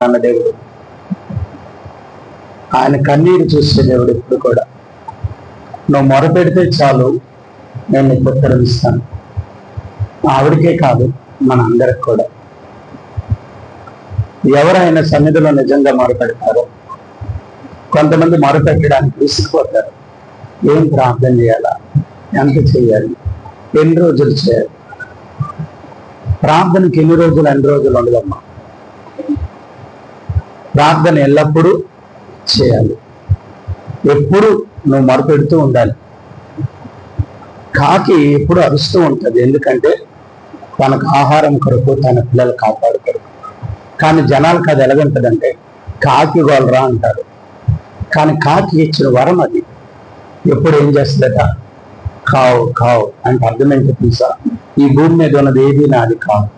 అన్న దేవుడు, ఆయన కన్నీరు చూసే దేవుడు. ఇప్పుడు కూడా నువ్వు మొరపెడితే చాలు, నేను నీకు ఉత్తరం ఇస్తాను. ఆవిడికే కాదు, మన అందరికి కూడా. ఎవరైనా సన్నిధిలో నిజంగా మొరపెడతారో, కొంతమంది మొరపెట్టడానికి విసిగిపోతారు. ఏం ప్రార్థన చేయాలా, ఎంత చేయాలి, ఎన్ని రోజులు చేయాలి? ప్రార్థనకి ఎన్ని రోజులు ఉండదమ్మా. ప్రార్థన ఎల్లప్పుడూ చేయాలి. ఎప్పుడు నువ్వు మొరపెడుతూ ఉండాలి. కాకి ఎప్పుడు అరుస్తూ ఉంటుంది, ఎందుకంటే తనకు ఆహారం కొరకు, తన పిల్లలు కాపాడు కొరకు. కానీ జనాలకు అది ఎలాగుంటుందంటే కాకి గోలరా అంటారు. కానీ కాకి ఇచ్చిన వరం అది. ఎప్పుడు ఏం చేస్తుందట, కావు కావు అంటే అర్థమైంది తెలుసా? ఈ భూమి మీద ఉన్నది ఏది నాది కాదు.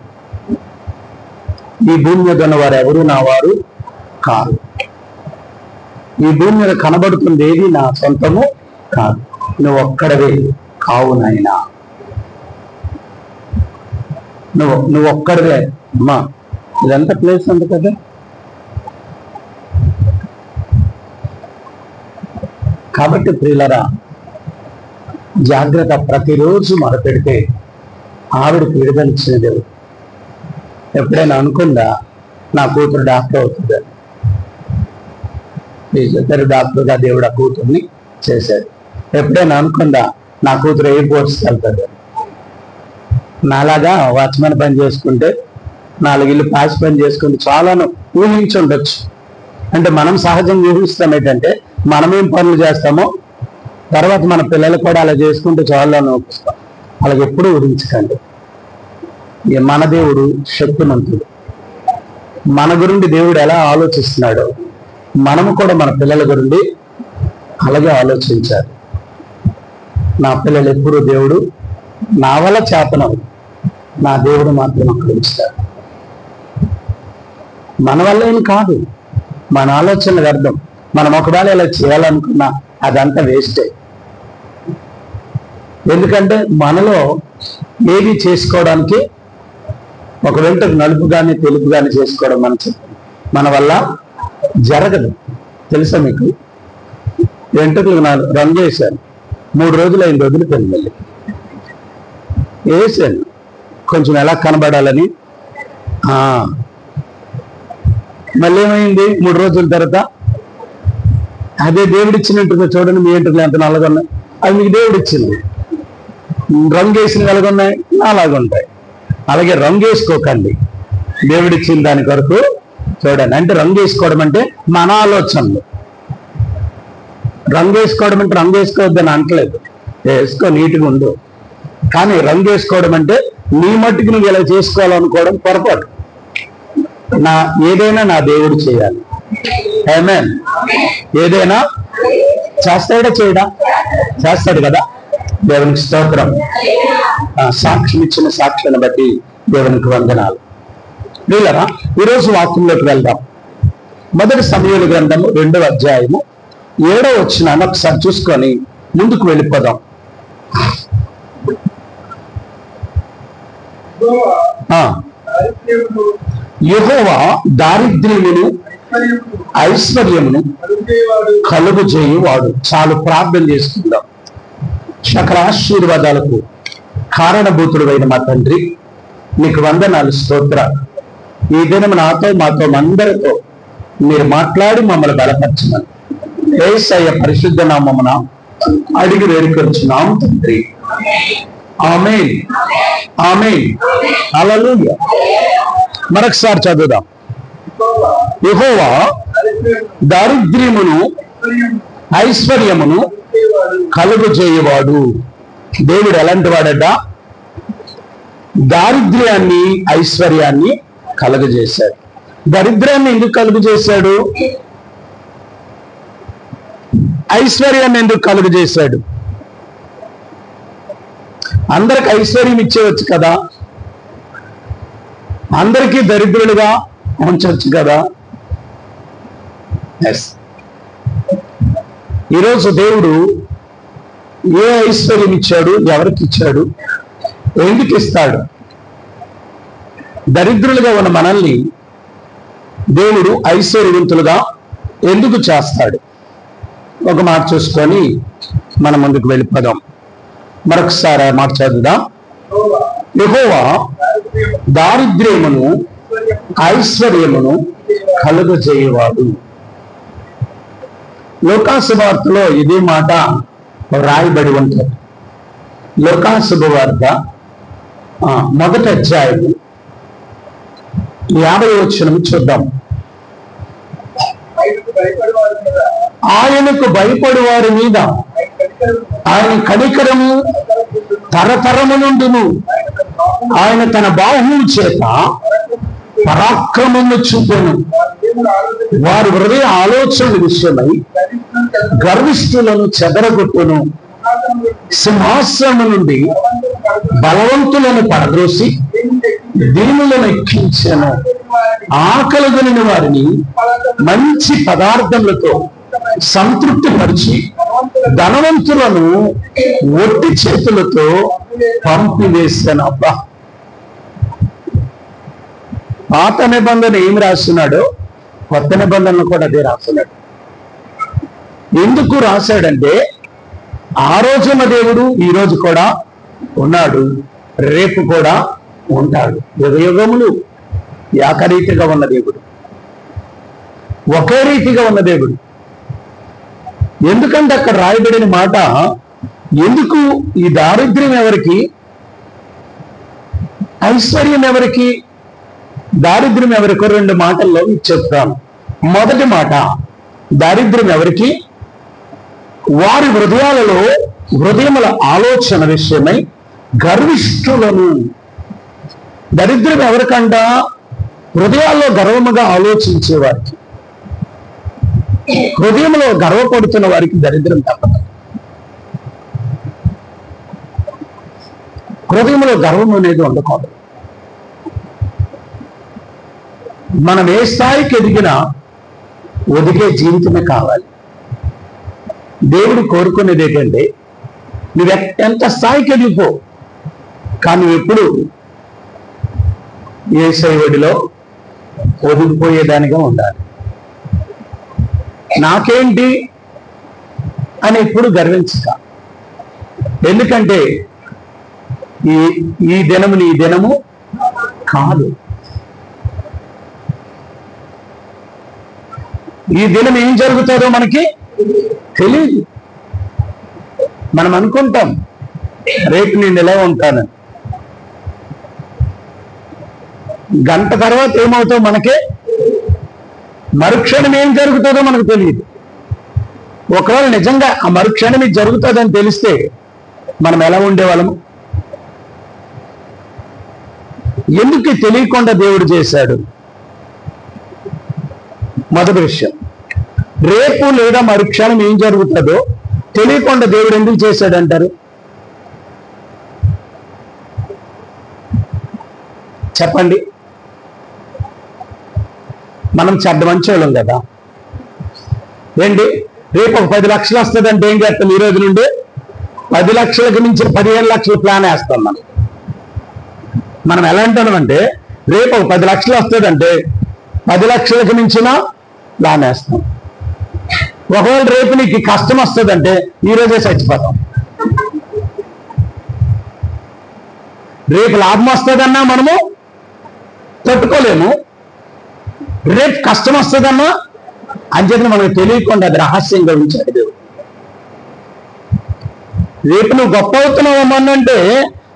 ఈ భూమి మీద ఉన్న వారు ఎవరు నా వారు కాదు. ఈ భూమి మీద కనబడుతుంది ఏది నా సొంతము కాదు. నువ్వు ఒక్కడవే కావు నాయనా, నువ్వు ఒక్కడవే అమ్మా. ఇదంతా ప్లేస్ ఉంది కదా. కాబట్టి ప్రియులరా, జాగ్రత్త. ప్రతిరోజు మొరపెడితే ఆవిడకి విడుదలిచ్చిన దేవుడు. ఎప్పుడైనా అనుకుందా నా కూతురు డాక్టర్ అవుతుందని? ఇద్దరు డాక్టర్గా దేవుడు ఆ కూతుర్ని చేశాడు. ఎప్పుడైనా అనుకుందా నా కూతురు ఎయిర్పోర్ట్స్కి వెళ్తుంది? నాలాగా వాచ్మెన్ పని చేసుకుంటే, 4 ఇల్లు పాసి పని చేసుకుంటే చాలాను ఊహించి ఉండొచ్చు. అంటే మనం సహజంగా ఊహిస్తాం ఏంటంటే, మనమేం పనులు చేస్తామో తర్వాత మన పిల్లలు కూడా అలా చేసుకుంటే చాలని ఊహిస్తాం. అలాగే ఎప్పుడూ ఊహించకండి. మన దేవుడు శక్తిమంతుడు. మన గురించి దేవుడు ఎలా ఆలోచిస్తున్నాడో మనము కూడా మన పిల్లల గురించి అలాగే ఆలోచించాలి. నా పిల్లలు ఎప్పుడు దేవుడు నా వల్ల చేతనం, నా దేవుడు మాత్రం అక్కడ ఉంచుతాడు. మన వల్ల ఏం కాదు, మన ఆలోచన వ్యర్థం. మనం ఒకవేళ ఇలా చేయాలనుకున్నా అదంతా వేస్టే. ఎందుకంటే మనలో ఏది చేసుకోవడానికి, ఒక వెంటకు నలుపు కానీ తెలుపు కానీ చేసుకోవడం మన వల్ల జరగదు. తెలుసా మీకు? వెంట్రుకలు రంగు వేశాను, 3 రోజులు 5 రోజులు పెళ్ళి వేసాను, కొంచెం ఎలా కనబడాలని. మళ్ళీ ఏమైంది? 3 రోజుల తర్వాత అదే దేవుడిచ్చినట్టుగా చూడండి, మీ వెంట్రుకలు ఎంత నల్లగా ఉన్నాయి, అది మీకు దేవుడిచ్చింది. రంగు వేసిన ఎలాగున్నాయి, అలాగుంటాయి. అలాగే రంగు వేసుకోకండి, దేవుడిచ్చిన దాని కొరకు చూడండి. అంటే రంగు వేసుకోవడం అంటే మన ఆలోచనలు. రంగు వేసుకోవడం అంటే రంగు వేసుకోవద్దని అంటలేదు, వేసుకో, నీట్గా ఉండు. కానీ రంగు వేసుకోవడం అంటే నీ మట్టుకు నువ్వు ఇలా చేసుకోవాలనుకోవడం పొరపాటు. ఏదైనా నా దేవుడు చేయాలి. ఆమేన్. ఏదైనా చేస్తాడా చేయడా? చేస్తాడు కదా. దేవునికి స్తోత్రం. సాక్ష్యం ఇచ్చిన సాక్ష్యాన్ని బట్టి దేవునికి వందనాలు. వీళ్ళరా, ఈరోజు వాక్యంలోకి వెళ్దాం. మొదటి సమూయేలు గ్రంథము 2వ అధ్యాయము 7వ వచనాన్ని ఒకసారి చూసుకొని ముందుకు వెళ్ళిపోదాం. యెహోవా దారిద్ర్యమును ఐశ్వర్యమును కలుగు చేయువాడు. చాలు, ప్రార్థన చేసుకుందాం. సకల ఆశీర్వాదాలకు కారణభూతుడు అయిన మా తండ్రి, నీకు వందనాలు, స్తోత్ర. ఈ దినం నాతో మాతో అందరితో మీరు మాట్లాడి మమ్మల్ని బలపరచమని యేసయ్య పరిశుద్ధ నామమున అడిగి వేడుకొచ్చున్నాం తండ్రి. ఆమేన్, ఆమేన్, హల్లెలూయా. మరొకసారి చదువుదాం. యెహోవా దారిద్ర్యమును ఐశ్వర్యమును కలుగు చేయవాడు. దేవుడు ఎలాంటి వాడట? దారిద్ర్యాన్ని ఐశ్వర్యాన్ని కలుగజేశాడు. దరిద్రాన్ని ఎందుకు కలుగు చేశాడు? ఐశ్వర్యాన్ని ఎందుకు కలుగు చేశాడు? అందరికి ఐశ్వర్యం ఇచ్చేవచ్చు కదా, అందరికీ దరిద్రులుగా ఉంచవచ్చు కదా. ఈరోజు దేవుడు ఏ ఐశ్వర్యం ఇచ్చాడు, ఎవరికి ఇచ్చాడు, ఎందుకు ఇస్తాడు? దరిద్రులుగా ఉన్న మనల్ని దేవుడు ఐశ్వర్యవంతులుగా ఎందుకు చేస్తాడు? ఒక మాట చూసుకొని మనం ముందుకు వెళ్ళిపోదాం. మరొకసారి ఆ మాట చదువుదాం. యెహోవా దారిద్ర్యమును ఐశ్వర్యమును కలుగజేయవాడు. లూకా సువార్తలో ఇదే మాట రాయబడి ఉంటుంది. లూకా శుభవార్త 1వ అధ్యాయం 50వ వచనం చూద్దాం. ఆయనకు భయపడు వారి మీద ఆయన కనికరము తరతరము నుండును. ఆయన తన బాహువు చేత పరాక్రమము చూపెను. వారి హృదయ ఆలోచన విషయమై గర్విష్ఠులను చెదరగొట్టును. సింహాసనం నుండి బలవంతులను పడద్రోసి దీనులను ఎక్కించెను. ఆకలిగొనిన వారిని మంచి పదార్థములతో సంతృప్తి పరిచి ధనవంతులను ఒట్టి చేతులతో పంపివేశాను. అబ్బా, పాత నిబంధన ఏం రాస్తున్నాడో కొత్త నిబంధనలు కూడా అదే రాస్తున్నాడు. ఎందుకు రాశాడంటే ఆ రోజున దేవుడు ఈ రోజు కూడా ఉన్నాడు, రేపు కూడా ఉంటాడు. యుగయుగములు ఏకరీతిగా ఉన్న దేవుడు, ఒకే రీతిగా ఉన్న దేవుడు. ఎందుకంటే అక్కడ రాయబడిన మాట, ఎందుకు ఈ దారిద్ర్యం ఎవరికి, ఐశ్వర్యం ఎవరికి, దారిద్ర్యం ఎవరికో 2 మాటల్లో చెప్తాను. మొదటి మాట, దారిద్ర్యం ఎవరికి? వారి హృదయముల ఆలోచన విషయమై గర్విష్ఠులను. దరిద్రం ఎవరికంట? హృదయాల్లో గర్వముగా ఆలోచించే వారికి, హృదయంలో గర్వపడుతున్న వారికి దరిద్రం తప్పదు. హృదయంలో గర్వం అనేది ఉండకూడదు. మనం ఏ స్థాయికి ఎదిగినా ఒదిగే జీవితమే కావాలి. దేవుడు కోరుకునేది ఏంటంటే నువ్వు ఎంత స్థాయికి ఎదిగిపో, కానీ ఎప్పుడు యేసయ్య ఒడిలో ఒదిగిపోయేదానిగా ఉండాలి. నాకేంటి అని ఎప్పుడు గర్వించక. ఎందుకంటే ఈ దినము నీ దినము కాదు. ఈ దినం ఏం జరుగుతుందో మనకి తెలియదు. మనం అనుకుంటాం రేపు నేను ఎలా ఉంటానని. గంట తర్వాత ఏమవుతావు మనకే, మరుక్షణం ఏం జరుగుతుందో మనకు తెలియదు. ఒకవేళ నిజంగా ఆ మరుక్షణం ఇది జరుగుతుందని తెలిస్తే మనం ఎలా ఉండేవాళ్ళము? ఎందుకు తెలియకుండా దేవుడు చేశాడు? మొదటి విషయం, రేపు లేదా మరుక్షణం ఏం జరుగుతుందో తెలియకుండా దేవుడు ఎందుకు చేశాడంటారు? చెప్పండి. మనం చెడ్డ మంచోళ్ళం కదా ఏంటి? రేపు ఒక 10 లక్షలు వస్తుందంటే ఏం చేస్తాం? ఈ రోజు నుండి 10 లక్షలకు మించి 15 లక్షల ప్లాన్ వేస్తాం. మనం ఎలా అంటున్నామంటే రేపు ఒక 10 లక్షలు వస్తుందంటే 10 లక్షలకు మించిన ప్లాన్ వేస్తాం. ఒకవేళ రేపు నీకు కష్టం వస్తుందంటే ఈరోజే చచ్చిపోతాం. రేపు లాభం వస్తుందన్నా మనము తట్టుకోలేము, రేపు కష్టం వస్తుందన్నా అంచేత మనకు తెలియకుండా అది రహస్యంగా ఉంచాడు దేవుడు. రేపు నువ్వు గొప్ప అవుతున్నావమ్మంటే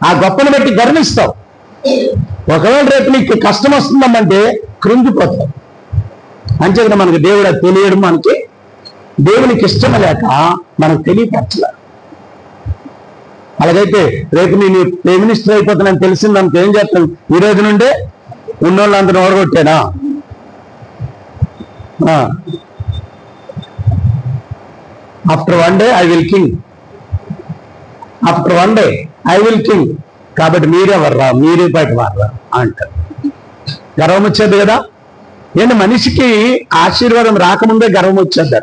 ఆ గొప్పను బట్టి గర్విస్తావు. ఒకవేళ రేపు నీకు కష్టం వస్తుందమ్మంటే కృంగిపోతావు. అంచేత మనకు దేవుడు అది తెలియడం మనకి దేవునికి ఇష్టం లేక మనకు తెలియపరచలే. అలాగైతే రేపు నేను ప్రైమ్ మినిస్టర్ అయిపోతానని తెలిసింది మనకు ఏం చేస్తాం? ఈ రోజు నుండే ఉన్నోళ్ళందరూ ఓడగొట్టేనా? After 1 day I will king, after 1 day I will king. కాబట్టి మీరే వర్రా, మీరే బయట వర్రా అంటారు. గర్వం వచ్చేది కదా. ఏంటి, మనిషికి ఆశీర్వాదం రాకముందే గర్వం వచ్చేది.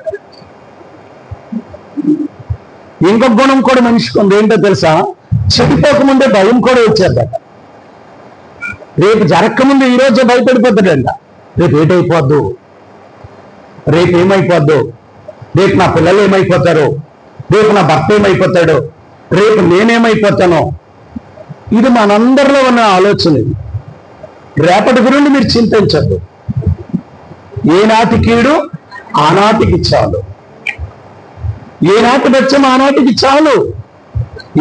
ఇంకొక గుణం కూడా మనిషికి ఉంది. ఏంటో తెలుసా? చెడిపోకముందే భయం కూడా వచ్చేదట. రేపు జరగకముందు ఈరోజే భయపడిపోతాడంట. రేపు ఏటైపోద్దు, రేపు ఏమైపోద్దు, రేపు నా పిల్లలు ఏమైపోతారు, రేపు నా భర్త ఏమైపోతాడు, రేపు నేనేమైపోతానో. ఇది మనందరిలో ఉన్న ఆలోచన. ఇది రేపటి గురించి మీరు చింతించద్దు. ఏనాటి కీడు ఆనాటికి చాలు, ఏనాటి బచ్చం ఆనాటికి చాలు.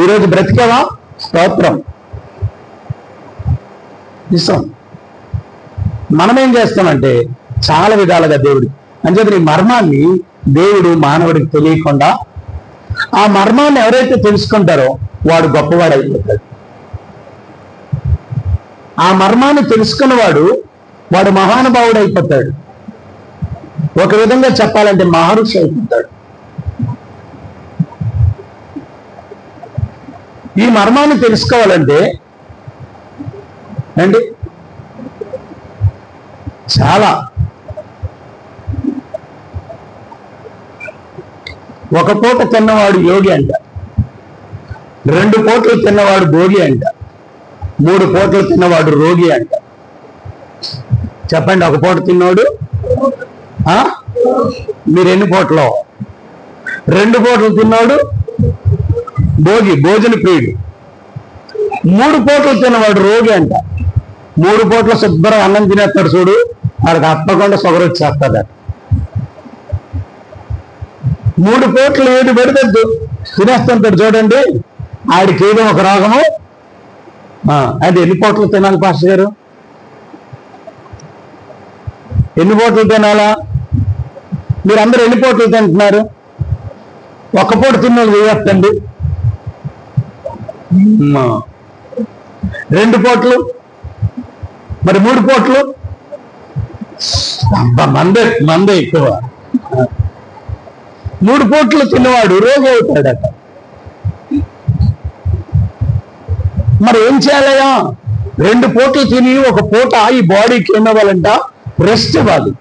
ఈరోజు బ్రతికేవా? స్తోత్రం. నిజం. మనమేం చేస్తామంటే చాలా విధాలుగా దేవుడు అంచేది ఈ మర్మాన్ని దేవుడు మానవుడికి తెలియకుండా, ఆ మర్మాన్ని ఎవరైతే తెలుసుకుంటారో వాడు గొప్పవాడు అయిపోతాడు. ఆ మర్మాన్ని తెలుసుకున్నవాడు వాడు మహానుభావుడు అయిపోతాడు. ఒక విధంగా చెప్పాలంటే మహర్షి అయిపోతాడు. ఈ మర్మాన్ని తెలుసుకోవాలంటే అండి చాలా ఒక పూట తిన్నవాడు యోగి అంట, 2 పూటలు తిన్నవాడు భోగి అంట, 3 పూటలు తిన్నవాడు రోగి అంట. చెప్పండి, ఒక పూట తిన్నవాడు మీరు ఎన్ని పూటలో? 2 పూటలు తిన్నాడు భోగి, భోజన ప్రియుడు. 3 పూటలు తిన్నవాడు రోగి అంట. 3 పూటలు శుభ్రంగా అన్నం తినేస్తాడు చూడు, వాడికి తప్పకుండా షుగర్ వచ్చేస్తాడట. 3 పూటలు ఏది పెడతాడు తినేస్తుంటాడు చూడండి, ఆడికి ఏదో ఒక రోగము. అది ఎన్ని పూటలు తినాలి పాస్టర్ గారు? ఎన్ని పూటలు తినాలా? మీరందరూ ఎన్ని పూటలు తింటున్నారు? 1 పూట తిన్నోళ్ళు వేయొద్దండి. 2 పూటలు, మరి 3 పూటలు? మందే ఎక్కువ. 3 పూటలు తిన్నవాడు రోగి అవుతాడట. మరి ఏం చేయాలయ్యా? 2 పూటలు తిని 1 పూట ఈ బాడీకి ఏమవ్వాలంట? రెస్ట్ ఇవ్వాలి.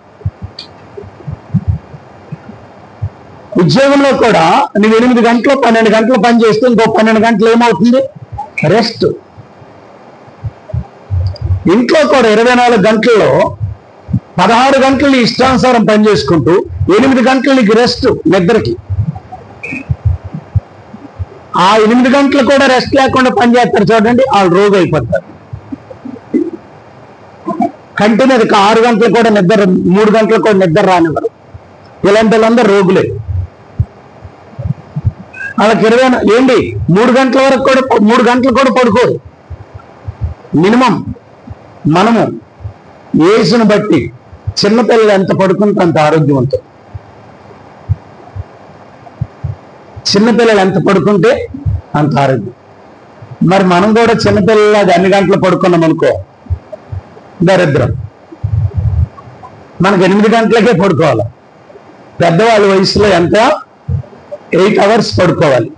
ఉద్యోగంలో కూడా నువ్వు 8 గంటలు 12 గంటలు పని చేస్తే ఇంకో 12 గంటలు ఏమవుతుంది? రెస్ట్. ఇంట్లో కూడా 24 గంటల్లో 16 గంటలు నీ ఇష్టానుసారం పని చేసుకుంటూ 8 గంటలు నీకు రెస్ట్ నిద్రకి. ఆ 8 గంటలు కూడా రెస్ట్ లేకుండా పని చేస్తారు చూడండి, వాళ్ళు రోగి అయిపోతారు. కంటి మీద 6 గంటలు కూడా నిద్ర, 3 గంటలు కూడా నిద్ర రానివ్వరు. ఇలాంటి వాళ్ళందరూ రోగులే. వాళ్ళకి 3 గంటల వరకు కూడా 3 గంటలు కూడా పడుకోరు. మినిమం మనము ఏజ్ను బట్టి చిన్నపిల్లలు ఎంత పడుకుంటే అంత ఆరోగ్యవంతం. చిన్నపిల్లలు ఎంత పడుకుంటే అంత ఆరోగ్యం. మరి మనం కూడా చిన్నపిల్లలాగా అన్ని గంటలు పడుకున్నాం అనుకో, దరిద్రం. మనకు 8 గంటలకే పడుకోవాలి. పెద్దవాళ్ళ వయసులో ఎంత? 8 అవర్స్ పడుకోవాలి.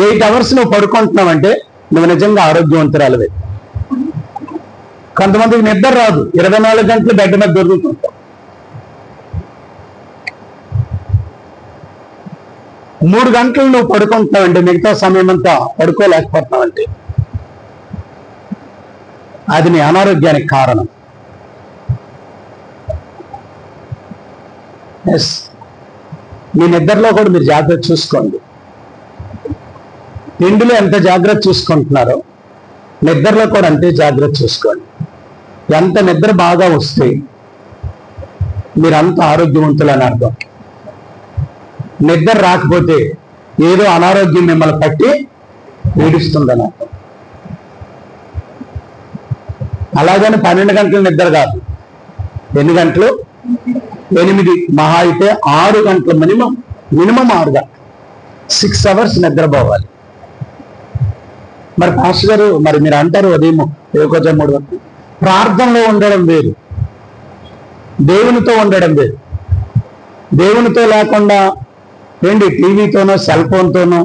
8 అవర్స్ నువ్వు పడుకుంటున్నావంటే నువ్వు నిజంగా ఆరోగ్యవంతురాలవే. కొంతమందికి నిద్ర రాదు, 24 గంటలు బెడ్ మీద దొరుకుతుంటాం. 3 గంటలు నువ్వు పడుకుంటున్నావంటే మిగతా సమయం అంతా పడుకోలేకపోతున్నావంటే అది నీ అనారోగ్యానికి కారణం. ఎస్, మీ నిద్రలో కూడా మీరు జాగ్రత్త చూసుకోండి. తిండిలో ఎంత జాగ్రత్త చూసుకుంటున్నారో నిద్రలో కూడా అంతే జాగ్రత్త చూసుకోండి. ఎంత నిద్ర బాగా వస్తే మీరంత ఆరోగ్యవంతులని అర్థం. నిద్ర రాకపోతే ఏదో అనారోగ్యం మిమ్మల్ని పట్టి పీడిస్తుందని అర్థం. అలాగని 12 గంటల నిద్ర కాదు. ఎన్ని గంటలు? 8, మహా అయితే 6 గంటలు. మినిమం 6 గంటలు, 6 అవర్స్ నిద్రపోవాలి. మరి పాస్టర్ గారు, మరి మీరు అంటారు ఉదయం 1-3 గంటలు. ప్రార్థనలో ఉండడం వేరు, దేవునితో ఉండడం వేరు. దేవునితో లేకుండా టీవీతోనో సెల్ ఫోన్తోనో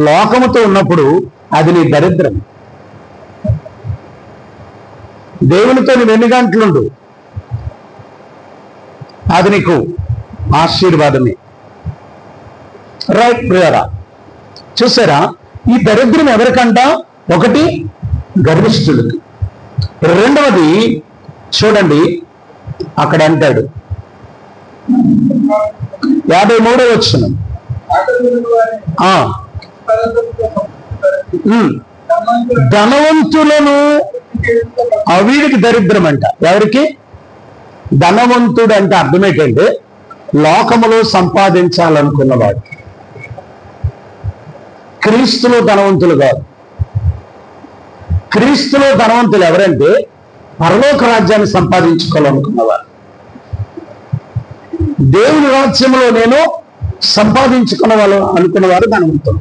లోకముతో ఉన్నప్పుడు అది నీ దరిద్రం. దేవునితో నువ్వు ఎన్ని గంటలుండు, అది నీకు ఆశీర్వాదమే. రైట్ ప్రియరా, చూసారా? ఈ దరిద్రం ఎవరికంట? 1 గర్విష్ఠులకి. 2వది చూడండి, అక్కడ అంటాడు 53వ వచనం, ధనవంతులను వీడికి దరిద్రం అంట. ఎవరికి? ధనవంతుడు అంటే అర్థం ఏంటంటే లోకములో సంపాదించాలనుకున్నవాడు. క్రీస్తులో ధనవంతులు కాదు. క్రీస్తులో ధనవంతులు ఎవరంటే పరలోక రాజ్యాన్ని సంపాదించుకోవాలనుకున్నవారు. దేవుని రాజ్యంలో నేను సంపాదించుకున్న వాళ్ళు అనుకున్నవారు ధనవంతులు.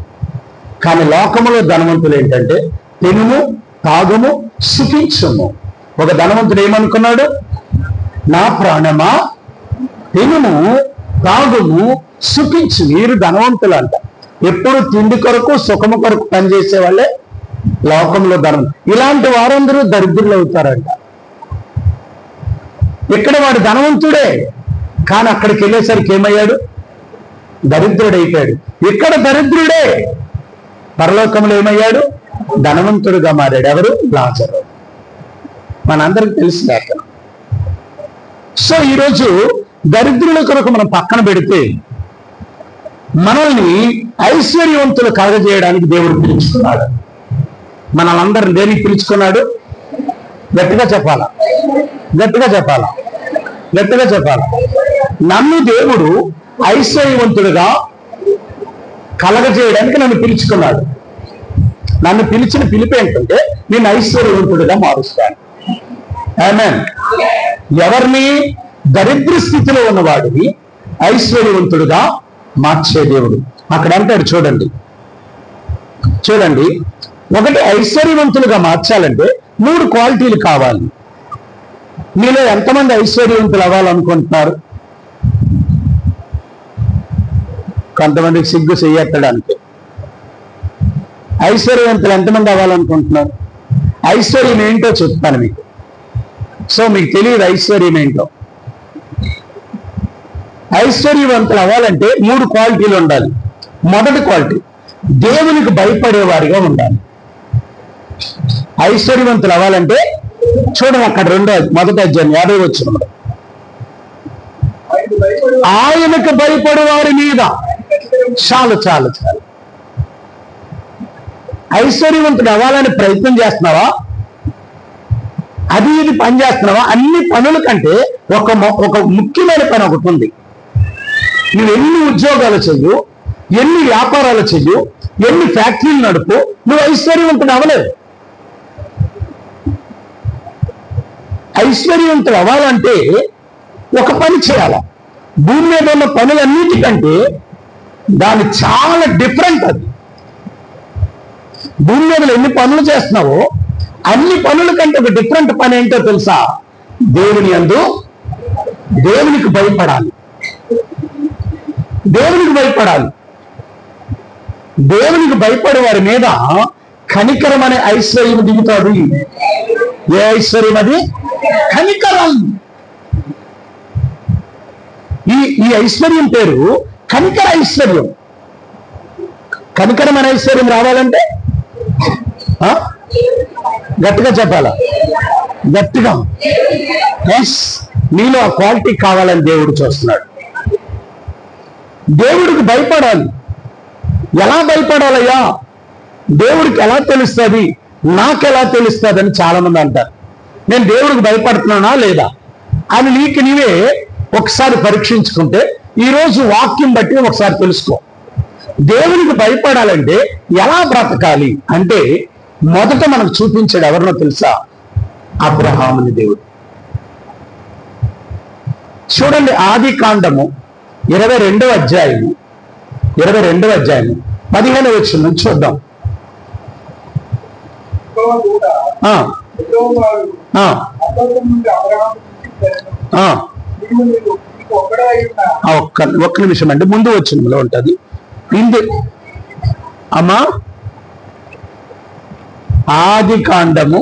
కానీ లోకములో ధనవంతులు ఏంటంటే తినుము, తాగుము, సుఖించుము. ఒక ధనవంతుడు ఏమనుకున్నాడు? నా ప్రాణమా తినుము, తాగుము, సుఖించు. వీరు ధనవంతులు అంట. ఎప్పుడు తిండి కొరకు, సుఖము కొరకు పనిచేసే వాళ్ళే లోకంలో ధనం. ఇలాంటి వారందరూ దరిద్రులు అవుతారంట. ఇక్కడ వాడు ధనవంతుడే, కానీ అక్కడికి వెళ్ళేసరికి ఏమయ్యాడు? దరిద్రుడైపోయాడు. ఇక్కడ దరిద్రుడే, పరలోకంలో ఏమయ్యాడు? ధనవంతుడుగా మారాడు. ఎవరు? లాజరు. మనందరికి తెలిసిన అతను. సో ఈరోజు దరిద్రుల కొరకు మనం పక్కన పెడితే మనల్ని ఐశ్వర్యవంతులు కలగజేయడానికి దేవుడు పిలుచుకున్నాడు. మనల్ని దేనికి పిలుచుకున్నాడు? గట్టిగా చెప్పాలా, గట్టిగా చెప్పాలా, గట్టిగా చెప్పాలా. నన్ను దేవుడు ఐశ్వర్యవంతుడుగా కలగజేయడానికి నన్ను పిలుచుకున్నాడు. నన్ను పిలిచిన పిలుపు ఏంటంటే నేను ఐశ్వర్యవంతుడిగా మారుస్తాను. ఆమేన్. ఎవరిని? దరిద్ర స్థితిలో ఉన్నవాడిని ఐశ్వర్యవంతుడుగా మార్చే దేవుడు. అక్కడ అంటాడు చూడండి, చూడండి. ఒకటి, ఐశ్వర్యవంతులుగా మార్చాలంటే 3 క్వాలిటీలు కావాలి. మీలో ఎంతమంది ఐశ్వర్యవంతులు అవ్వాలనుకుంటున్నారు? కొంతమందికి సిగ్గు చెయ్యెత్తడానికి. ఐశ్వర్యవంతులు ఎంతమంది అవ్వాలనుకుంటున్నారు? ఐశ్వర్యం ఏంటో చెప్తాను మీకు. సో మీకు తెలియదు ఐశ్వర్యం ఏంటో. ఐశ్వర్యవంతులు అవ్వాలంటే 3 క్వాలిటీలు ఉండాలి. మొదటి క్వాలిటీ, దేవునికి భయపడేవారిగా ఉండాలి. ఐశ్వర్యవంతులు అవ్వాలంటే చూడండి అక్కడ మొదటి అధ్యాయం 50వ వచనంలో, ఆయనకు భయపడే వారి మీద. చాలు చాలు చాలు. ఐశ్వర్యవంతుడు అవ్వాలని ప్రయత్నం చేస్తున్నావా? అది ఇది పని చేస్తున్నావా? అన్ని పనుల కంటే ఒక ముఖ్యమైన పని ఒకటి ఉంది. నువ్వు ఎన్ని ఉద్యోగాలు చెయ్యు, ఎన్ని వ్యాపారాలు చెయ్యు, ఎన్ని ఫ్యాక్టరీలు నడుపు, నువ్వు ఐశ్వర్యవంతుడు అవ్వలేదు. ఐశ్వర్యవంతుడు అవ్వాలంటే ఒక పని చేయాల. భూమి మీద ఉన్న పనులన్నిటికంటే దాని చాలా డిఫరెంట్. అది భూమి మీద ఎన్ని పనులు చేస్తున్నావో అన్ని పనుల కంటే ఒక డిఫరెంట్ పని ఏంటో తెలుసా? దేవునికి భయపడాలి. దేవునికి భయపడాలి. దేవునికి భయపడే వారి మీద కనికరం అనే ఐశ్వర్యం దిగుతాడు. ఏ ఐశ్వర్యం అది? కనికరం. ఈ ఐశ్వర్యం పేరు కనికర ఐశ్వర్యం. కనికరం అనే ఐశ్వర్యం రావాలంటే గట్టిగా చెప్పాలా, గట్టిగా. నీలో ఆ క్వాలిటీ కావాలని దేవుడు చూస్తున్నాడు. దేవుడికి భయపడాలి. ఎలా భయపడాలయ్యా? దేవుడికి ఎలా తెలుస్తుంది, నాకెలా తెలుస్తుంది అని చాలా మంది అంటారు. నేను దేవుడికి భయపడుతున్నానా లేదా అని నీకు నీవే ఒకసారి పరీక్షించుకుంటే ఈరోజు వాక్యం బట్టి ఒకసారి తెలుసుకో. దేవునికి భయపడాలంటే ఎలా బ్రతకాలి అంటే మొదట మనకు చూపించాడు ఎవరినో తెలుసా? అబ్రహాముని దేవుడు. చూడండి, ఆది కాండము 22వ అధ్యాయము 15వ వచనం నుంచి చూద్దాం. ఒక్క నిమిషం అండి, ముందు వచనంలో ఉంటది. అమ్మా, ఆది కాండము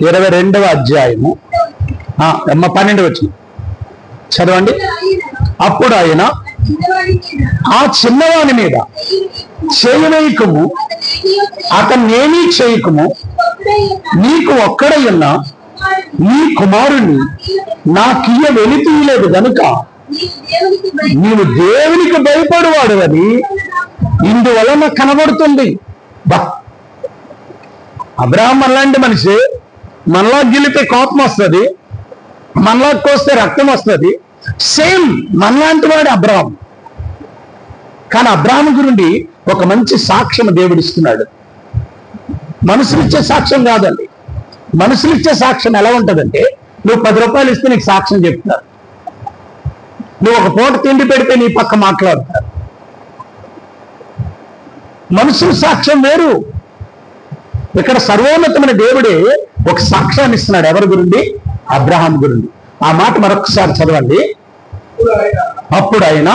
22వ అధ్యాయము 12వ వచనం చదవండి. అప్పుడు ఆయన ఆ చిన్నవాని మీద చేయవేయకము, అతన్నేమీ చేయకము, నీకు ఒక్కడై ఉన్న నీ కుమారుణ్ణి నాకియ్య వెలితీయలేదు గనుక నీవు దేవునికి భయపడువాడు అని ఇందువలన కనబడుతుంది. బా, అబ్రాహాం మనలాంటి మనిషి, మనలా గిలితే కోపం వస్తుంది, మనలా కోస్తే రక్తం వస్తుంది. సేమ్ మనలాంటి వాడు అబ్రాహాం. కానీ అబ్రాహాం గురించి ఒక మంచి సాక్ష్యం దేవుడు ఇస్తున్నాడు. మనుషులిచ్చే సాక్ష్యం కాదండి. మనుషులిచ్చే సాక్ష్యం ఎలా ఉంటుందంటే, నువ్వు 10 రూపాయలు ఇస్తే నీకు సాక్ష్యం చెప్తారు, నువ్వు ఒక పూట తిండి పెడితే నీ పక్క మాట్లాడతారు. మనుషుల సాక్ష్యం వేరు. ఇక్కడ సర్వోన్నతమైన దేవుడే ఒక సాక్ష్యాన్ని ఇస్తున్నాడు. ఎవరి గురించి? అబ్రహాం గురించి. ఆ మాట మరొకసారి చదవండి. అప్పుడు ఆయన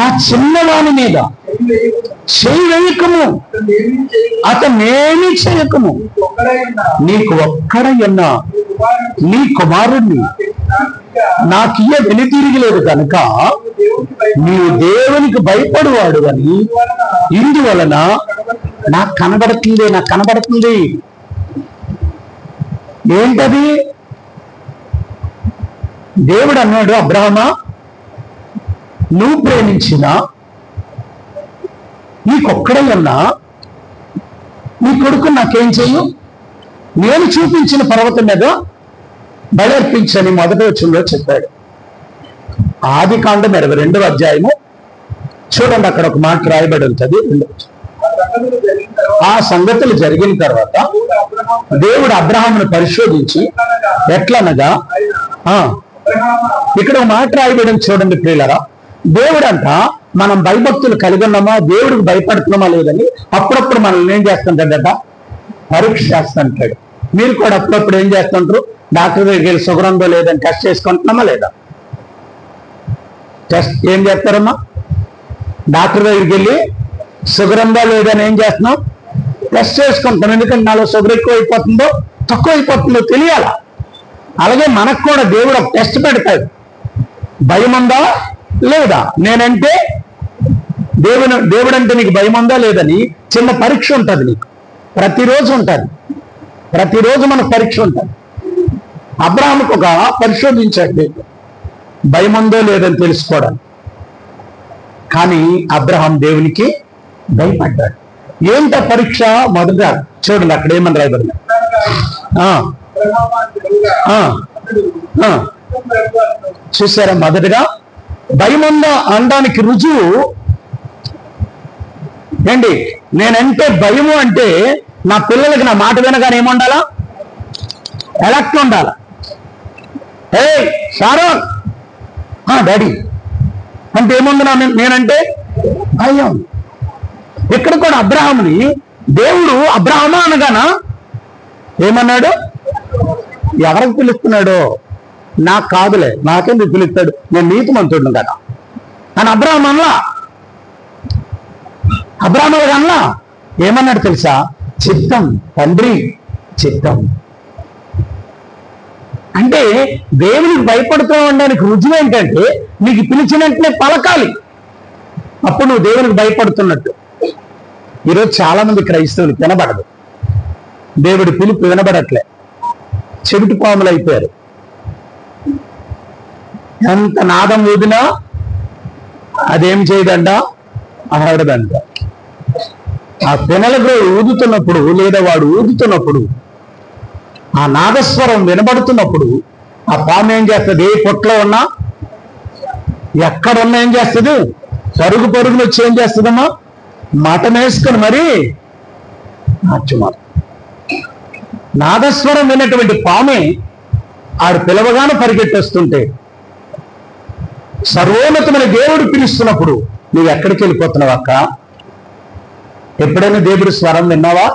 ఆ చిన్నవాని మీద చేయి వేయకము, అతనేమీ చేయకము, నీకు ఒక్కడైనా నీ కుమారుణ్ణి నాకియ్య వెనుతిరిగిలేదు కనుక నీవు దేవునికి భయపడువాడు అని ఇందువలన నాకు కనబడుతుంది. ఏంటది? దేవుడు అన్నాడు, అబ్రహామా, నువ్వు ప్రేమించిన నీకొక్కడైనా నీ కొడుకు నాకేం చెయ్యు, నేను చూపించిన పర్వతం మీద బలర్పించని మొదటి వచనంలో చెప్పాడు. ఆదికాండం 22వ అధ్యాయము చూడండి, అక్కడ ఒక మాట రాయబడి ఉంటుంది. ఆ సంగతులు జరిగిన తర్వాత దేవుడు అబ్రహామును పరిశోధించి ఎట్లనగా, ఇక్కడ ఒక మాట రాయబడి చూడండి ప్రియులరా. దేవుడు అంట మనం భయభక్తులు కలిగి ఉన్నామా, దేవుడికి భయపడుతున్నామా లేదని అప్పుడప్పుడు మనల్ని ఏం చేస్తుంటాడట, పరీక్ష చేస్తుంటాడు. మీరు కూడా అప్పుడప్పుడు ఏం చేస్తుంటారు, డాక్టర్ దగ్గరికి వెళ్ళి షుగర్ ఉందో లేదని టెస్ట్ చేసుకుంటున్నామా లేదా? టెస్ట్ ఏం చేస్తారమ్మా? డాక్టర్ దగ్గరికి వెళ్ళి షుగర్ ఉందా లేదని ఏం చేస్తున్నాం, టెస్ట్ చేసుకుంటాం. ఎందుకంటే నాలో షుగర్ ఎక్కువ అయిపోతుందో తక్కువ అయిపోతుందో తెలియాలా. అలాగే మనకు కూడా దేవుడు ఒక టెస్ట్ పెడతాడు. భయం ఉందా లేదా, నేనంటే దేవుడు అంటే నీకు భయం ఉందా లేదని చిన్న పరీక్ష ఉంటుంది నీకు. ప్రతిరోజు ఉంటుంది, ప్రతిరోజు మనకు పరీక్ష ఉంటుంది. అబ్రహాముకు ఒక పరిశోధించాడు భయం ఉందో లేదని తెలుసుకోవడానికి. కానీ అబ్రహాం దేవునికి భయపడ్డాడు. ఏంట పరీక్ష? మొదట చూడండి, అక్కడ ఏమని రాయబడింది. చూసారా? మొదటగా భయం ఉందా అనడానికి రుజువు ఏంటి? నేనంటే భయము అంటే నా పిల్లలకి నా మాట వినగానే ఏముండాలా, ఎలక్ట్ ఉండాలా. ఏ షారోన్ డాడీ అంటే ఏముంది నేనంటే భయం. ఇక్కడ కూడా అబ్రహాముని దేవుడు అబ్రహామా అనగానా ఏమన్నాడు? ఎవరికి పిలుస్తున్నాడో నాకు కాదులే, నాకెందుకు పిలుస్తాడు, నేను నీతిమంతుడును కదా అని అబ్రహాం అనలా. అబ్రహాము అనలా. ఏమన్నాడు తెలుసా? చిత్తం తండ్రి, చిత్తం. అంటే దేవునికి భయపడుతూ ఉండడానికి రుజువు ఏంటంటే నీకు పిలిచిన వెంటనే పలకాలి, అప్పుడు నువ్వు దేవునికి భయపడుతున్నట్టు. ఈరోజు చాలా మంది క్రైస్తవులు వినబడదు, దేవుడి పిలుపు వినబడట్లే, చెవిటి పాములు అయిపోయారు. ఎంత నాదం ఊదినా అదేం చేయదంట, ఆడదంట. ఆ పినలకు ఊదుతున్నప్పుడు లేదా వాడు ఊదుతున్నప్పుడు ఆ నాదస్వరం వినబడుతున్నప్పుడు ఆ పాము ఏం చేస్తుంది? ఏ పొట్లో ఉన్నా ఎక్కడున్నా ఏం చేస్తుంది? పరుగును వచ్చి ఏం చేస్తుందమ్మా? మటం వేసుకొని మరి నాట్యమాట. నాదస్వరం విన్నటువంటి పామే ఆడు పిలవగానే పరిగెట్టేస్తుంటే, సర్వోన్నతమైన దేవుడు పిలుస్తున్నప్పుడు నువ్వు ఎక్కడికి వెళ్ళిపోతున్నావు అక్క? ఎప్పుడైనా దేవుడి స్వరం విన్నావా?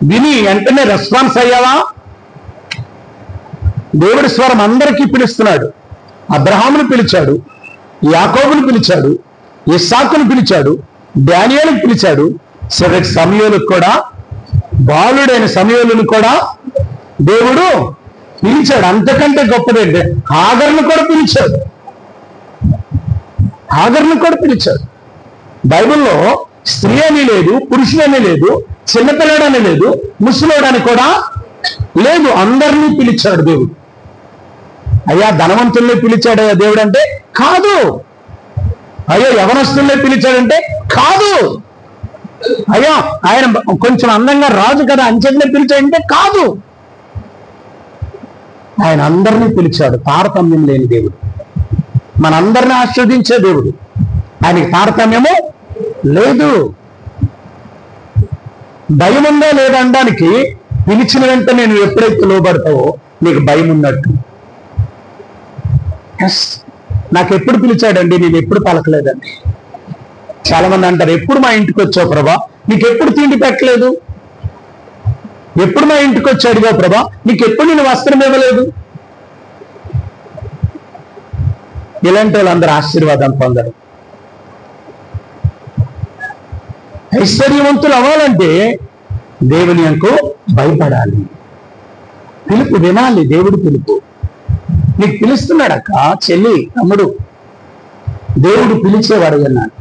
విని వెంటనే రెస్పాన్స్ అయ్యావా? దేవుడి స్వరం అందరికీ పిలుస్తున్నాడు. అబ్రహామును పిలిచాడు, యాకోబును పిలిచాడు, ఇస్సాకును పిలిచాడు, దానియేలును పిలిచాడు, చివరికి సమూయేలుకు కూడా, బాలుడైన సమూయేలును కూడా దేవుడు పిలిచాడు. అంతకంటే గొప్పదేంటే హాగరును కూడా పిలిచాడు. హాగరును కూడా పిలిచాడు. బైబిల్లో స్త్రీ అని లేదు, పురుషుడని లేదు, చిన్నపిల్లడని లేదు, ముసలోడని కూడా లేదు, అందరినీ పిలిచాడు దేవుడు. అయ్యా ధనవంతుల్ని పిలిచాడయ్యా దేవుడు అంటే కాదు. అయ్యో యవనస్తుల్ని పిలిచాడంటే కాదు. అయ్యో ఆయన కొంచెం అందంగా రాజు కదా అంచెల్ని పిలిచాడంటే కాదు. ఆయన అందరినీ పిలిచాడు. తారతమ్యం లేని దేవుడు, మనందరినీ ఆస్వాదించే దేవుడు. ఆయనకి తారతమ్యము లేదు. భయం ఉందా లేదా అనడానికి పిలిచిన వెంటనే నువ్వు ఎప్పుడైతే లోబడతావో నీకు భయం ఉన్నట్టు. నాకు ఎప్పుడు పిలిచాడండి, నేను ఎప్పుడు పలకలేదండి. చాలా మంది అంటారు, ఎప్పుడు మా ఇంటికి వచ్చావు ప్రభా, నీకు ఎప్పుడు తిండి పెట్టలేదు. ఎప్పుడు మా ఇంటికి వచ్చి అడిగావు ప్రభా, నీకు ఎప్పుడు నేను వస్త్రం ఇవ్వలేదు. ఇలాంటి వాళ్ళందరూ ఆశీర్వాదం పొందరు. ఐశ్వర్యవంతులు అవ్వాలంటే దేవుని యొక్క భయపడాలి. పిలుపు వినాలి, దేవుడు పిలుపు. నీకు పిలుస్తున్నాడక్క, చెల్లి తమ్ముడు, దేవుడు పిలిచేవాడు అన్నాడు.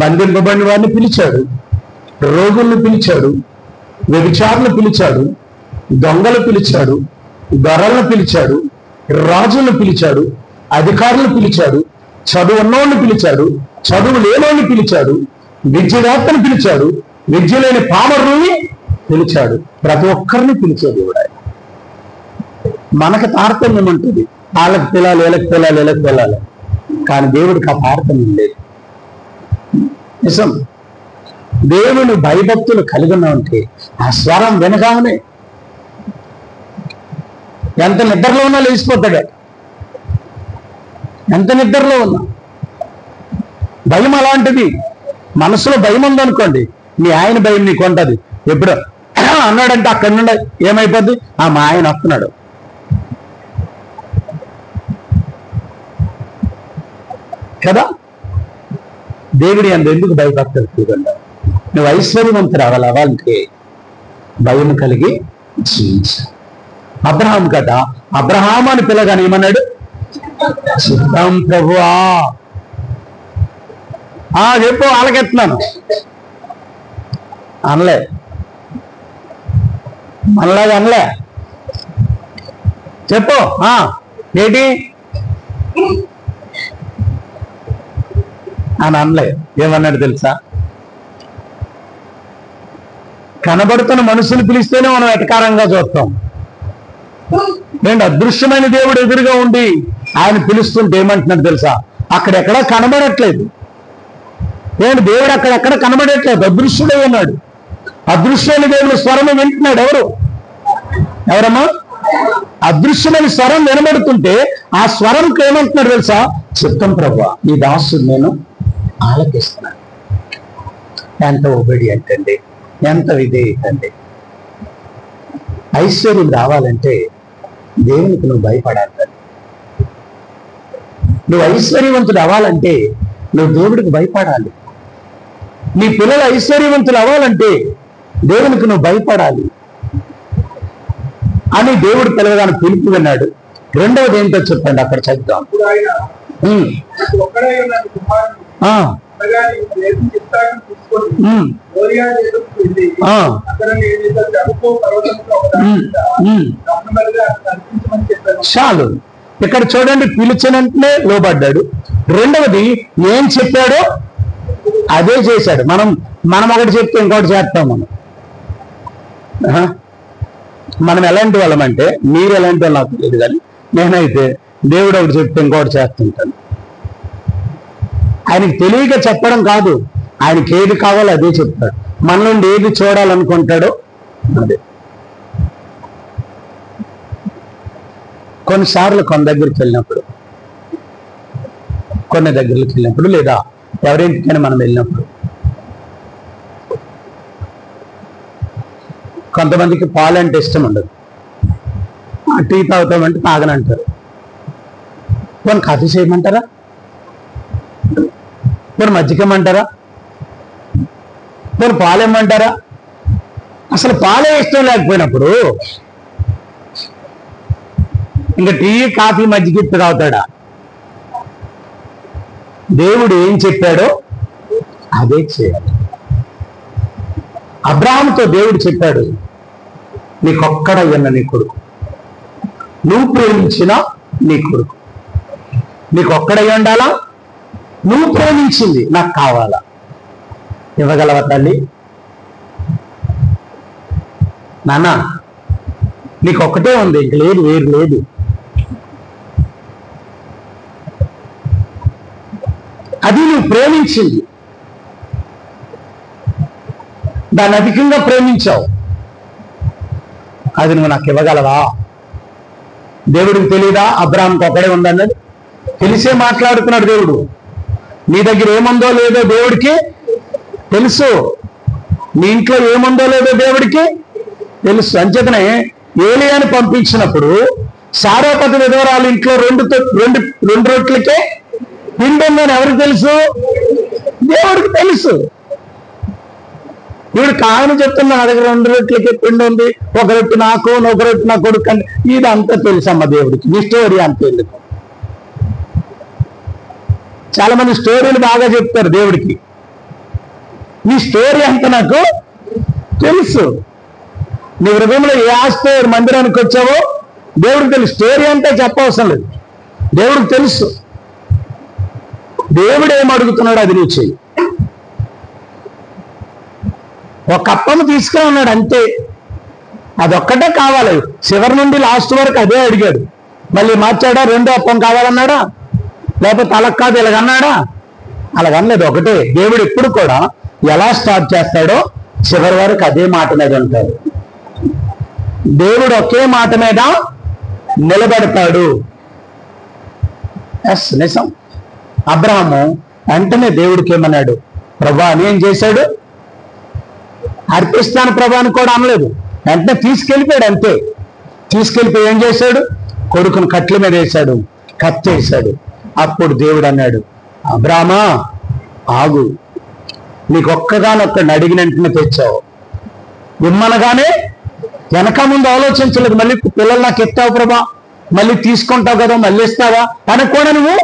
బంధింపబడిన వారిని పిలిచాడు, రోగుల్ని పిలిచాడు, వ్యభిచారులు పిలిచాడు, దొంగలు పిలిచాడు, దొరలను పిలిచాడు, రాజులను పిలిచాడు, అధికారులను పిలిచాడు, చదువు ఉన్నోళ్ళని పిలిచాడు, చదువు లేనోళ్ళని పిలిచాడు, విద్యవేత్తను పిలిచాడు, విద్య లేని పామరుల్ని పిలిచాడు. ప్రతి ఒక్కరిని పిలిచాడు దేవుడు. ఆయన మనకు తారతమ్యం ఉంటుంది, వాళ్ళకి పిల్లాలి, వీళ్ళకి పిల్లాలి, వీళ్ళకి పిల్లాలి. కానీ దేవుడికి ఆ తారతమ్యం లేదు. నిజం. దేవుని భయభక్తులు కలిగి ఉంటే ఆ స్వరం వినగానే ఎంత నిద్రలో ఉన్నా లేచిపోతాడు. ఎంత నిద్రలో ఉన్నా భయం అలాంటిది. మనసులో భయం ఉందనుకోండి, మీ ఆయన భయం నీకు ఉంటుంది. ఎప్పుడు అన్నాడంటే అక్కడి నుండి ఏమైపోద్ది, మా ఆయన వస్తున్నాడు. కదా, దేవుడి ఎందుకు భయభక్తులు చూడండి. నువ్వు ఐశ్వర్యవంతుడు అవ్వాలంటే భయం కలిగి జీవించాలి. అబ్రహాం కదా, అబ్రహాం అని పిల్లగానే ఏమన్నాడు, చిత్తం ప్రభువా. చెప్పు, వాళ్ళకెత్తున్నాను అనలే, మనలాగా అనలే. చెప్పు ఏంటి అని అనలే. ఏమన్నాడు తెలుసా, కనబడుతున్న మనుషులు పిలిస్తేనే మనం ఎటకారంగా చూస్తాం. ఏంటి అదృశ్యమైన దేవుడు ఎదురుగా ఉండి ఆయన పిలుస్తుంటే ఏమంటున్నాడు తెలుసా, అక్కడెక్కడా కనబడట్లేదు. ఏంటి దేవుడు అక్కడెక్కడ కనబడట్లేదు, అదృశ్యుడే ఉన్నాడు. అదృశ్యమైన దేవుడు స్వరం వింటున్నాడు. ఎవరమ్మా? అదృశ్యమైన స్వరం వినబడుతుంటే ఆ స్వరంకి ఏమంటున్నాడు తెలుసా, చిత్తం ప్రభువా, ఈ దాసుడు నేను ఆలకిస్తున్నాను. ఎంత ఒబీడియంట్ అండి, ఎంత విధేయత అండి. ఐశ్వర్యం రావాలంటే దేవునికి నువ్వు భయపడాలి. నువ్వు ఐశ్వర్యవంతుడు అవ్వాలంటే నువ్వు దేవుడికి భయపడాలి. నీ పిల్లలు ఐశ్వర్యవంతులు అవ్వాలంటే దేవునికి నువ్వు భయపడాలి అని దేవుడు పిల్లగానే పిలుపు విన్నాడు. రెండవది ఏంటో చెప్పండి, అక్కడ చదువుతాం. చాలు, ఇక్కడ చూడండి, పిలిచినంటే లోబడ్డాడు. రెండవది ఏం చెప్పాడో అదే చేశాడు. మనం ఒకటి చెప్తే ఇంకోటి చేస్తాం. మనం ఎలాంటి వాళ్ళమంటే, మీరు ఎలాంటి వాళ్ళు నాకు తెలియదు, కానీ నేనైతే దేవుడు ఒకటి చెప్తే ఇంకోటి చేస్తుంటాను. ఆయనకి తెలియక చెప్పడం కాదు, ఆయనకి ఏది కావాలో అదే చెప్తాడు. మన నుండి ఏది చూడాలనుకుంటాడో అదే. కొన్నిసార్లు కొన్ని దగ్గరికి వెళ్ళినప్పుడు లేదా ఎవరింటికైనా మనం వెళ్ళినప్పుడు కొంతమందికి పాలు అంటే ఇష్టం ఉండదు. టీ తాగుతామంటే తాగనంటారు. కొన్ని కాఫీ చేయమంటారా, కొన్ని మజ్జిగమంటారా, కొన్ని పాలు ఇమ్మంటారా. అసలు పాలే ఇష్టం లేకపోయినప్పుడు ఇంకా టీ కాఫీ మజ్జిగ తాగుతాడా? దేవుడు ఏం చెప్పాడో అదే చేయాలి. అబ్రాహాముతో దేవుడు చెప్పాడు, నీకొక్కడయ్యన్న నీ కొడుకు, నువ్వు ప్రేమించిన నీ కొడుకు, నీకొక్కడయ్య ఉండాలా, నువ్వు ప్రేమించింది నాకు కావాలా. ఇవ్వగలవా తల్లి? నాన్న నీకొక్కటే ఉంది, ఇంక లేదు, వేరు లేదు. అది నువ్వు ప్రేమించింది, దాన్ని అధికంగా ప్రేమించావు, అది నువ్వు నాకు ఇవ్వగలవా? దేవుడికి తెలియదా అబ్రాహాంకి ఒక్కడే ఉందన్నది? తెలిసే మాట్లాడుతున్నాడు దేవుడు. నీ దగ్గర ఏముందో లేదో దేవుడికి తెలుసు, నీ ఇంట్లో ఏముందో లేదో దేవుడికి తెలుసు. అంచేతనే ఏలియాని పంపించినప్పుడు సారాపతి విధవరాలు ఇంట్లో రెండు రొట్టెలకే పిండి ఉందని ఎవరికి తెలుసు? దేవుడికి తెలుసు. ఇప్పుడు కాయని చెప్తున్నా, నా దగ్గర 2 రొట్టెలకే పిండి ఉంది, ఒక రొట్టె నాకు, ఒక రొట్టె నా కొడుకు అని. ఇది అంతా తెలుసమ్మ దేవుడికి. నీ స్టోరీ అంత ఎందుకు? చాలా మంది స్టోరీలు బాగా చెప్తారు దేవుడికి. నీ స్టోరీ అంతా నాకు తెలుసు. నీ హృదయంలో ఏ ఆస్తి మందిరానికి వచ్చావో దేవుడికి తెలుసు. స్టోరీ అంతా చెప్పవసరం లేదు, దేవుడికి తెలుసు. దేవుడు ఏం అడుగుతున్నాడు అది నువ్వు చెయ్యి. ఒక అప్పము తీసుకుని ఉన్నాడు అంతే, అదొక్కటే కావాలి. చివరి నుండి లాస్ట్ వరకు అదే అడిగాడు. మళ్ళీ మార్చాడా? 2వ అప్పం కావాలన్నాడా? లేకపోతే అలగ్ కాదు ఇలాగన్నాడా? అలాగనలేదు, ఒకటే. దేవుడు ఎప్పుడు కూడా ఎలా స్టార్ట్ చేస్తాడో చివరి వరకు అదే మాట మీద ఉంటాడు. దేవుడు ఒకే మాట మీద నిలబడతాడు. ఎస్, నిజం. అబ్రాహాము వెంటనే దేవుడికి ఏమన్నాడు? ప్రభా అని ఏం చేశాడు? అర్పిస్తాను ప్రభా అని కూడా అనలేదు, వెంటనే తీసుకెళ్ళిపోయాడు అంతే. తీసుకెళ్ళిపోయి ఏం చేశాడు? కొడుకును కట్ల మీద వేశాడు, కత్తేశాడు. అప్పుడు దేవుడు అన్నాడు, అబ్రామా ఆగు, నీకు ఒక్కగానొక్కడిని అడిగిన వెంటనే తెచ్చావు. ఇమ్మనగానే వెనక ముందు ఆలోచించలేదు. మళ్ళీ పిల్లలు నాకు ఎత్తావు ప్రభా, మళ్ళీ తీసుకుంటావు కదా, మళ్ళీ ఇస్తావా అని కూడా నువ్వు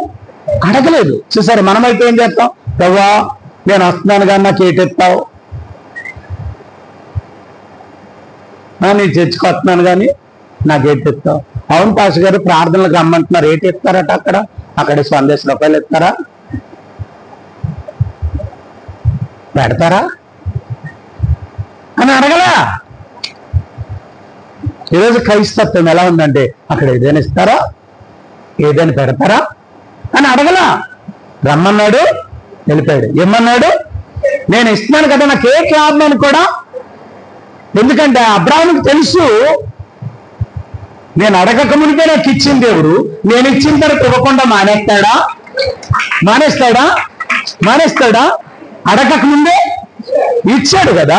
అడగలేదు. చూసారు, మనమైతే ఏం చేస్తాం? ప్రభా నేను వస్తున్నాను కానీ నాకు ఏటెత్తావు, నేను చర్చకొస్తున్నాను కానీ నాకు ఏటెత్తావు. అవును పాస్ గారు ప్రార్థనలకు రమ్మంటున్నారు, ఏటెత్తారట? అక్కడ 100 రూపాయలు ఇస్తారా, పెడతారా అని అడగలా. ఈరోజు క్రైస్తత్వం ఎలా ఉందంటే అక్కడ ఏదైనా ఇస్తారా, ఏదైనా పెడతారా అని అడగలా. రమ్మన్నాడు, వెళ్ళిపోయాడు. ఏమన్నాడు? నేను ఇస్తున్నాను కదా, నాకు ఏ లాభం అని కూడా. ఎందుకంటే అబ్రాహాముకి తెలుసు, నేను అడగక మునిపే నాకు ఇచ్చిన దేవుడు, నేను ఇచ్చిన తర్వాత ఇవ్వకుండా మానేస్తాడా? అడగక ముందే ఇచ్చాడు కదా.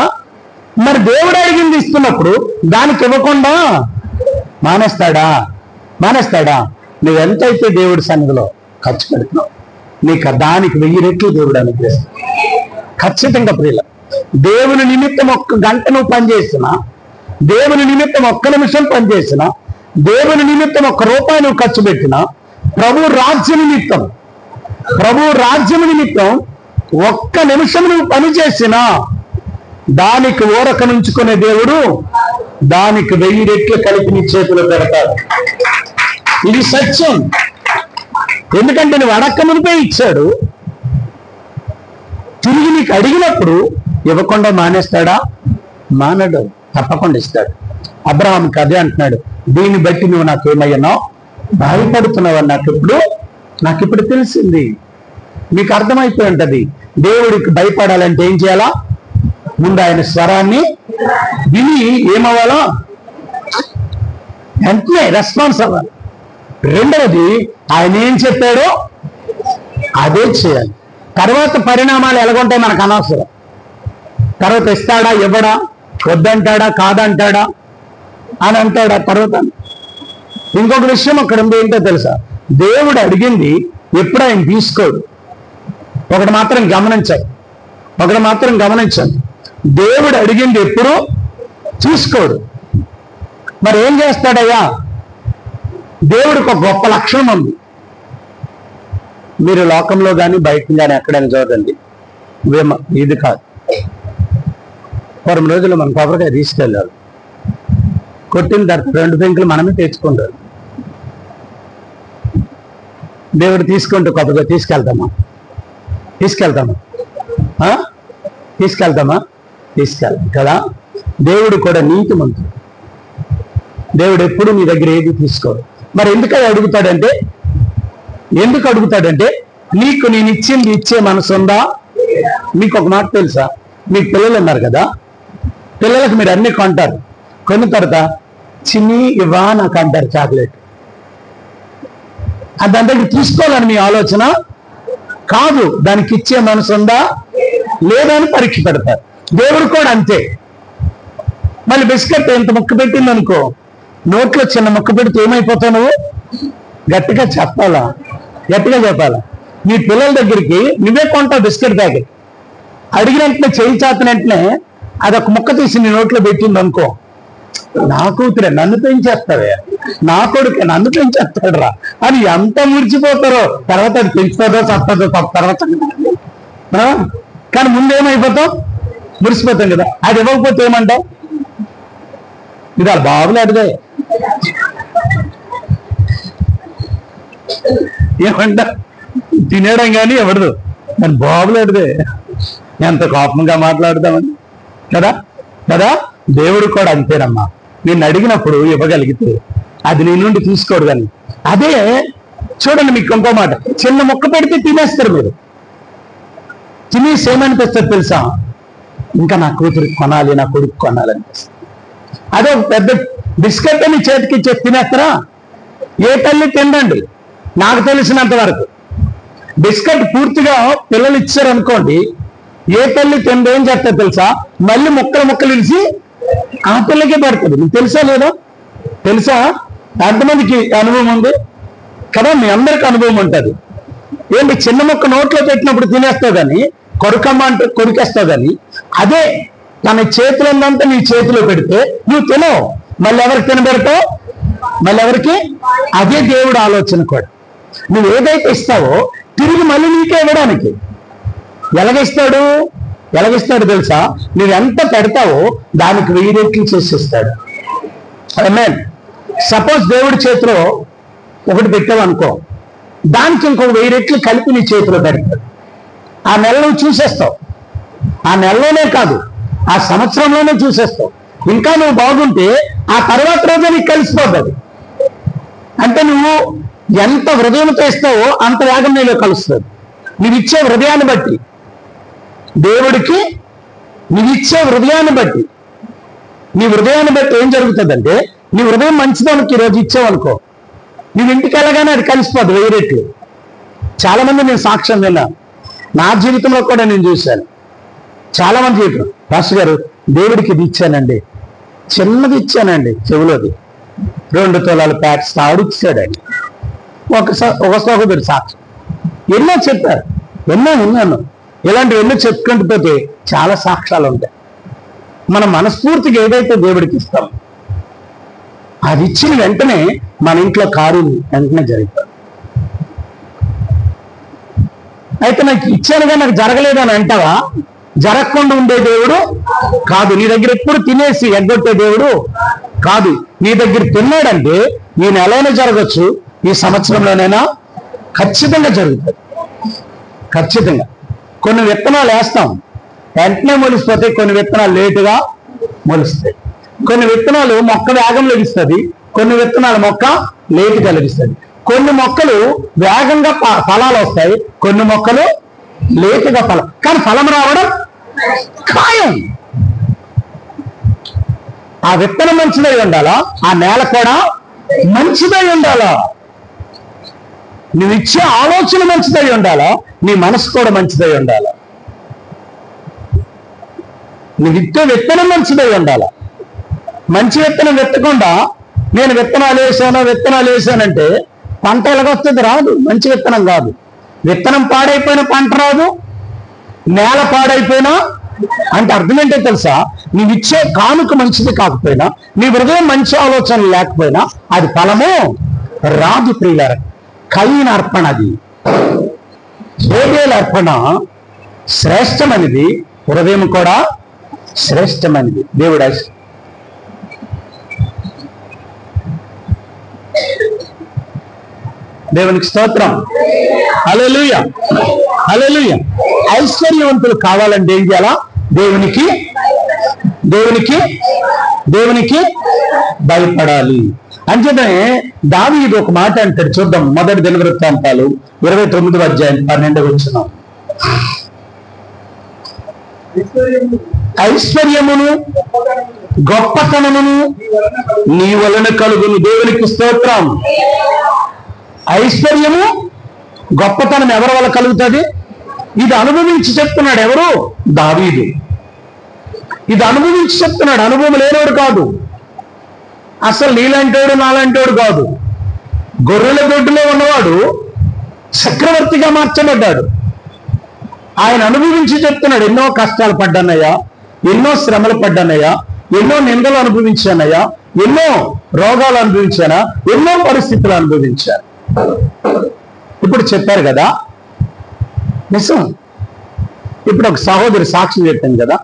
మరి దేవుడు అడిగింది ఇస్తున్నప్పుడు దానికి ఇవ్వకుండా మానేస్తాడా? నువ్వెంతైతే దేవుడి సన్నిధిలో ఖర్చు పెడుతున్నావు, నీకు దానికి 1000 రెట్లు దేవుడు అనుగ్రహిస్తాడు ఖచ్చితంగా. ప్రియుల, దేవుని నిమిత్తం 1 గంట నువ్వు పనిచేసినా, దేవుని నిమిత్తం 1 నిమిషం పనిచేసినా, దేవుని నిమిత్తం 1 రూపాయి నువ్వు ఖర్చు పెట్టినా, ప్రభు రాజ్య నిమిత్తం 1 నిమిషం నువ్వు పని చేసినా దానికి ఊరక నుంచుకునే దేవుడు దానికి 1000 రెట్లు కలిపి నీ చేతిలో పెడతాడు. ఇది సత్యం. ఎందుకంటే నువ్వు అడక్క మునిపే ఇచ్చాడు, తిరిగి నీకు అడిగినప్పుడు ఇవ్వకుండా మానేస్తాడా? మానడు, తప్పకుండా ఇస్తాడు. అబ్రాహాంకి అదే అంటున్నాడు, దీన్ని బట్టి నువ్వు నాకేమయ్యానో భయపడుతున్నావు నాకు ఇప్పుడు తెలిసింది. మీకు అర్థమైపోయి ఉంటది. దేవుడికి భయపడాలంటే ఏం చేయాలా? ముందు ఆయన స్వరాన్ని విని ఏమవ్వాలో వెంటనే రెస్పాన్స్ అవ్వాలి. రెండవది ఆయన ఏం చెప్పాడో అదే చేయాలి. తర్వాత పరిణామాలు ఎలాగుంటాయి మనకు అనవసరం. తర్వాత ఇస్తాడా, ఇవ్వడా, వద్దంటాడా, కాదంటాడా అని అంటాడా? తర్వాత ఇంకొక విషయం అక్కడ ఉంది. ఏంటో తెలుసా? దేవుడు అడిగింది ఎప్పుడు ఆయన తీసుకోడు. ఒకటి మాత్రం గమనించాలి, దేవుడు అడిగింది ఎప్పుడు తీసుకోడు. మరి ఏం చేస్తాడయ్యా? దేవుడికి ఒక గొప్ప లక్షణం ఉంది. మీరు లోకంలో కానీ బయట కానీ ఎక్కడైనా చూడండి, ఇది కాదు, పూర్వం రోజుల్లో మన కొబ్బరికాయ తీసుకెళ్ళారు, కొట్టిన తర్వాత 2 పెంకులు మనమే తెచ్చుకుంటారు. దేవుడు తీసుకుంటూ కొబ్బరికాయ తీసుకెళ్తామా? తీసుకెళ్తాం కదా. దేవుడు కూడా నీతిమంతుడు. దేవుడు ఎప్పుడు నీ దగ్గర ఏది తీసుకోడు. మరి ఎందుకు అడుగుతాడంటే నీకు నేను ఇచ్చింది ఇచ్చే మనసు ఉందా? మీకు ఒక మాట తెలుసా? మీకు పిల్లలు ఉన్నారు కదా, పిల్లలకు మీరు అన్ని కొంటారు, కొన్ని తర్వాత చిన్ని ఇవ్వా నాకు అంటారు చాక్లెట్. దాని దగ్గర తీసుకోవాలని మీ ఆలోచన కాదు, దానికి ఇచ్చే మనసు ఉందా లేదా అని పరీక్ష పెడతారు. దేవుడు కూడా అంతే. మళ్ళీ బిస్కెట్ ఎంత ముక్క పెట్టిందనుకో, నోట్లో చిన్న ముక్క పెడితే ఏమైపోతావు నువ్వు? గట్టిగా చెప్పాలా? నీ పిల్లల దగ్గరికి నువ్వే కొంటావు బిస్కెట్ ప్యాకెట్, అడిగిన వెంటనే చేయి చాతిన వెంటనే అదొక ముక్క తీసి నీ నోట్లో పెట్టింది అనుకో, నా కూతురే నన్ను పెంచేస్తావే, నా కొడుకే నన్ను పెంచేస్తాడు రా అని ఎంత మురిచిపోతారో. తర్వాత అది పెంచుతుందో చస్తుందో తర్వాత. కానీ ముందేమైపోతాం? మురిసిపోతాం కదా. అది ఇవ్వకపోతే ఏమంటావు? ఇది ఆ బాబులు అడిగే ఏమంటా తినేయడం కానీ ఎవడదు, మరి బాబులు అడిదే ఎంత కోపంగా మాట్లాడతామని కదా. దేవుడు కూడా అంతేనమ్మా. నేను అడిగినప్పుడు ఇవ్వగలిగితే అది నీ నుండి తీసుకోడు. కానీ అదే చూడండి, మీకు ఇంకో మాట, చిన్న ముక్క పెడితే తినేస్తారు మీరు. తినేసి ఏమనిపిస్తుంది తెలుసా? ఇంకా నా కూతురికి కొనాలి, నా కొడుకు కొనాలనిపిస్తుంది. అదే ఒక పెద్ద బిస్కెట్ అని చేతికి ఇచ్చేసి తినేస్తారా? ఏ తల్లి తిందండి నాకు తెలిసినంత వరకు. బిస్కెట్ పూర్తిగా పిల్లలు ఇచ్చారనుకోండి, ఏ తల్లి తిందో ఏం చేస్తా తెలుసా? మళ్ళీ ముక్కలు ఇచ్చి ఆ పిల్లకే పడుతుంది. మీకు తెలుసా లేదా? తెలుసా? ఎంతమందికి అనుభవం ఉంది కదా? మీ అందరికి అనుభవం ఉంటుంది. ఏంటి, చిన్న ముక్క నోట్లో పెట్టినప్పుడు తినేస్తావు కానీ, కొడుకమ్మ అంటే కొడుకేస్తావు కానీ, అదే తన చేతిలో ఉందంతా నీ చేతిలో పెడితే నువ్వు తినవు, మళ్ళీ ఎవరికి తినబెడతావు? మళ్ళీ ఎవరికి? అదే దేవుడు ఆలోచన కూడా. నువ్వు ఏదైతే ఇస్తావో తిరిగి మళ్ళీ నీకే ఇవ్వడానికి. ఎలాగిస్తాడు తెలుసా? నువ్వు ఎంత పెడతావో దానికి 1000 రెట్లు చేసిస్తాడు. ఆమేన్. సపోజ్ దేవుడి చేతిలో ఒకటి పెట్టావు అనుకో, దానికి ఇంకొక 1000 రెట్లు కలిపి నీ చేతిలో పెడతాడు. ఆ నెల నువ్వు చూసేస్తావు. ఆ నెలలోనే కాదు, ఆ సంవత్సరంలోనే చూసేస్తావు. ఇంకా నువ్వు బాగుంటే ఆ తర్వాత రోజే నీకు కలిసిపోతుంది. అంటే నువ్వు ఎంత హృదయంతో ఇస్తావో అంత వేగం నీలో కలుస్తుంది. నువ్వు ఇచ్చే హృదయాన్ని బట్టి, దేవుడికి నువ్వు ఇచ్చే హృదయాన్ని బట్టి, నీ హృదయాన్ని బట్టి ఏం జరుగుతుందంటే, నీ హృదయం మంచిదానికి ఈరోజు ఇచ్చావనుకో, నువ్వు ఇంటికి వెళ్ళగానే అది కలిసిపోద్ది 1000 రెట్లు. చాలా మంది నేను సాక్ష్యం విన్నాను, నా జీవితంలో కూడా నేను చూశాను. చాలా మంది చెప్పారు, పాస్టర్ గారు దేవుడికి ఇది ఇచ్చానండి, చిన్నది ఇచ్చానండి, చెవులోది 2 తులాల ప్యాక్స్ తాడిచ్చాడండి. ఒక సహోదరు సాక్ష్యం ఎన్నో చెప్పారు, విన్నాను. ఇలాంటివి ఎన్నో చెప్పుకుంటూ పోతే చాలా సాక్ష్యాలు ఉంటాయి. మనం మనస్ఫూర్తిగా ఏదైతే దేవుడికి ఇస్తాం, అది ఇచ్చిన వెంటనే మన ఇంట్లో కార్యం వెంటనే జరుగుతుంది. అయితే నాకు ఇచ్చానుగా నాకు జరగలేదని అంటావా? జరగకుండా ఉండే దేవుడు కాదు. నీ దగ్గర ఎప్పుడు తినేసి ఎగ్గొట్టే దేవుడు కాదు. నీ దగ్గర తిన్నాడంటే ఈ నెలైనా జరగచ్చు, ఈ సంవత్సరంలోనైనా ఖచ్చితంగా జరుగుతుంది. ఖచ్చితంగా. కొన్ని విత్తనాలు వేస్తాం, వెంటనే మొలిసిపోతాయి. కొన్ని విత్తనాలు లేటుగా మొలుస్తాయి. కొన్ని విత్తనాలు మొక్క వేగంలో ఇస్తుంది, కొన్ని విత్తనాలు మొక్క లేటుగా లభిస్తుంది. కొన్ని మొక్కలు వేగంగా ఫలాలు వస్తాయి, కొన్ని మొక్కలు లేటుగా ఫలం, కానీ ఫలం రావడం ఖాయం. ఆ విత్తనం మంచిదై ఉండాలా, ఆ నేల కూడా మంచిదై ఉండాలా, నువ్వు ఇచ్చే ఆలోచన మంచిదై ఉండాలా, నీ మనసు కూడా మంచిదై ఉండాలా, నువ్వు ఇచ్చే విత్తనం మంచిదై ఉండాలా. మంచి విత్తనం విత్తకుండా నేను విత్తనాలు వేసానంటే పంట ఎలాగొస్తుంది? రాదు. మంచి విత్తనం కాదు. విత్తనం పాడైపోయిన పంట రాదు, నేల పాడైపోయినా అంటే అర్థం ఏంటో తెలుసా? నీవు ఇచ్చే కానుక మంచిది కాకపోయినా, నీ హృదయం మంచి ఆలోచనలు లేకపోయినా అది ఫలము రాదు. ప్రియులారా, కయీను అర్పణ, అది హేబేలు అర్పణ శ్రేష్టమైనది, హృదయం కూడా శ్రేష్టమైనది. దేవునికి స్తోత్రం. హల్లెలూయా, హల్లెలూయా. ఐశ్వర్యవంతులు కావాలంటే ఏం చేయాలా? దేవునికి భయపడాలి. అంచేతనే దావీదు ఒక మాట అంటాడు, చూద్దాం. మొదటి దినవృత్తాంతాలు 29వ అధ్యాయం 12వ వచనం. ఐశ్వర్యమును గొప్పతనమును నీ వలన కలుగును. దేవునికి స్తోత్రం. ఐశ్వర్యము గొప్పతనం ఎవరి వల్ల కలుగుతుంది? ఇది అనుభవించి చెప్తున్నాడు. ఎవరు? దావీదు. ఇది అనుభవించి చెప్తున్నాడు. అనుభవం లేనివాడు కాదు. అసలు నీలాంటోడు నాలాంటోడు కాదు. గొర్రెల దొడ్డులో ఉన్నవాడు చక్రవర్తిగా మార్చబడ్డాడు. ఆయన అనుభవించి చెప్తున్నాడు. ఎన్నో కష్టాలు పడ్డానయ్యా, ఎన్నో శ్రమలు పడ్డానయ్యా, ఎన్నో నిందలు అనుభవించానయ్యా, ఎన్నో రోగాలు అనుభవించానా, ఎన్నో పరిస్థితులు అనుభవించాను. ఇప్పుడు చెప్పారు కదా, నిజం. ఇప్పుడు ఒక సహోదరి సాక్ష్యం చెప్పాను కదా,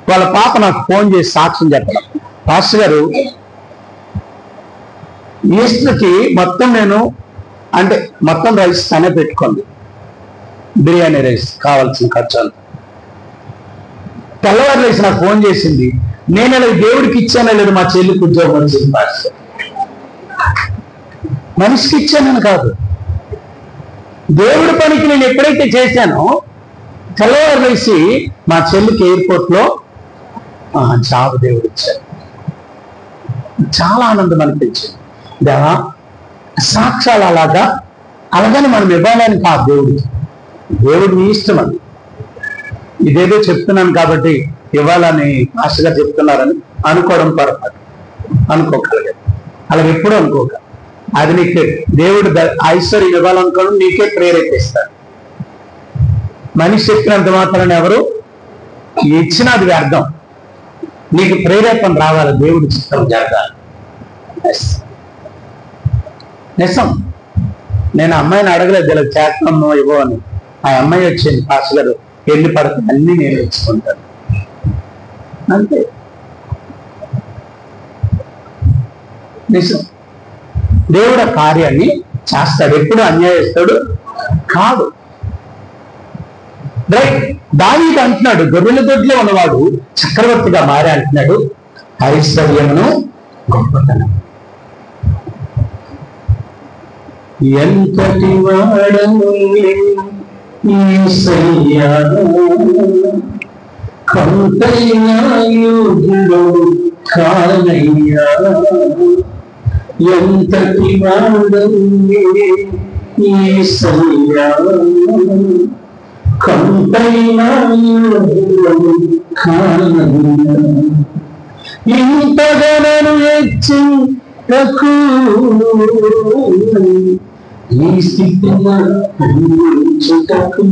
వాళ్ళ పాప నాకు ఫోన్ చేసి సాక్ష్యం చెప్పడం, పాస్టర్ గారు ఈస్టర్కి మొత్తం మొత్తం రైస్ తనే పెట్టుకోండి, బిర్యానీ రైస్ కావాల్సిన ఖర్చు. తెల్లవారు లేసి నాకు ఫోన్ చేసింది. నేను అలా దేవుడికి ఇచ్చానో లేదు, మా చెల్లికి ఉద్యోగం వచ్చింది పాస్టర్. మనిషికి ఇచ్చానని కాదు, దేవుడి పనికి నేను ఎప్పుడైతే చేశానో తెల్లవారు లేసి మా చెల్లికి ఎయిర్పోర్ట్ లో జాబ్ దేవుడు ఇచ్చాడు. చాలా ఆనందం అనిపించింది. దేవా, సాక్ష్యాలు అలాగని మనం ఇవ్వాలని కాదు. దేవుడు నీ ఇష్టం. అది ఇదేదో చెప్తున్నాను కాబట్టి ఇవ్వాలని ఆశగా చెప్తున్నారని అనుకోవడం పొరపాటు. అనుకోగలిగారు అలాగే ఎప్పుడు అనుకోక. అది నీకే దేవుడు ఐశ్వర్యం ఇవ్వాలనుకోవడం నీకే ప్రేరేపిస్తాడు. మనిషి చెప్పినంత మాత్రాన్ని ఎవరు ఇచ్చినా అది వ్యర్థం. నీకు ప్రేరేపణ రావాలి, దేవుడి చిత్తం జరగాలి. నిజం. నేను అమ్మాయిని అడగలేదు ఇలా చేస్తామో ఇవ్వో అని. ఆ అమ్మాయి వచ్చింది, పాస్టర్ గారు ఎన్ని పడుతుంది అన్ని నేను ఇచ్చుకుంటాను అంతే. నిజం. దేవుడు ఆ కార్యాన్ని చేస్తాడు. ఎప్పుడు అన్యాయస్తుడు కాదు. రైట్. దావీదు అంటున్నాడు, గొర్రెల దొడ్లో ఉన్నవాడు చక్రవర్తిగా మారే అంటున్నాడు. ఐశ్వర్యమును గొప్పతనం. ఎంతటి వాడను యేసయ్యా, కొంతైనా యోగ్యుడు కానయ్యా. ఎంతటి వాడను యేసయ్యా, కొంతైనా యోగ్యుడు కానయ్యా. ఇంతగనను హెచ్చించకు ఈ స్థితిలో అందించుటకు,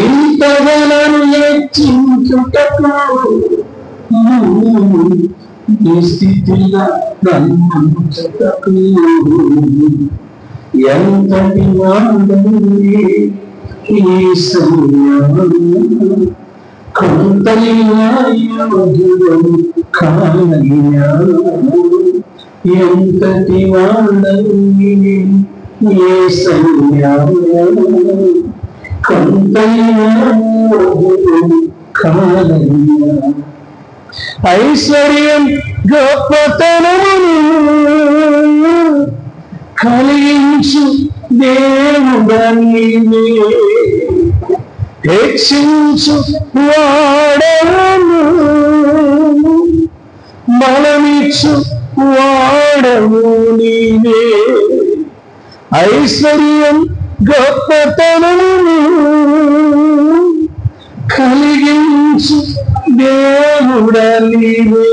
ఇంతగనను హెచ్చించుటకు ఈ స్థితిలో అందించుటకు. ఎంతటి వాడని యేసయ్యా, కొంతైనా యోగ్యుడు కానయ్యా. ఎంతటి వాడని యేసయ్యా, కొంతైనా యోగ్యుడు కానయ్యా. ఐశ్వర్యం గొప్పతనమును కలిగించు దేవుడా నీవే, హెచ్చించు వాడను, బలమిచ్చు వాడవు నీవే. ఐశ్వర్యం గొప్పతనమును కలిగించు దేవుడా నీవే,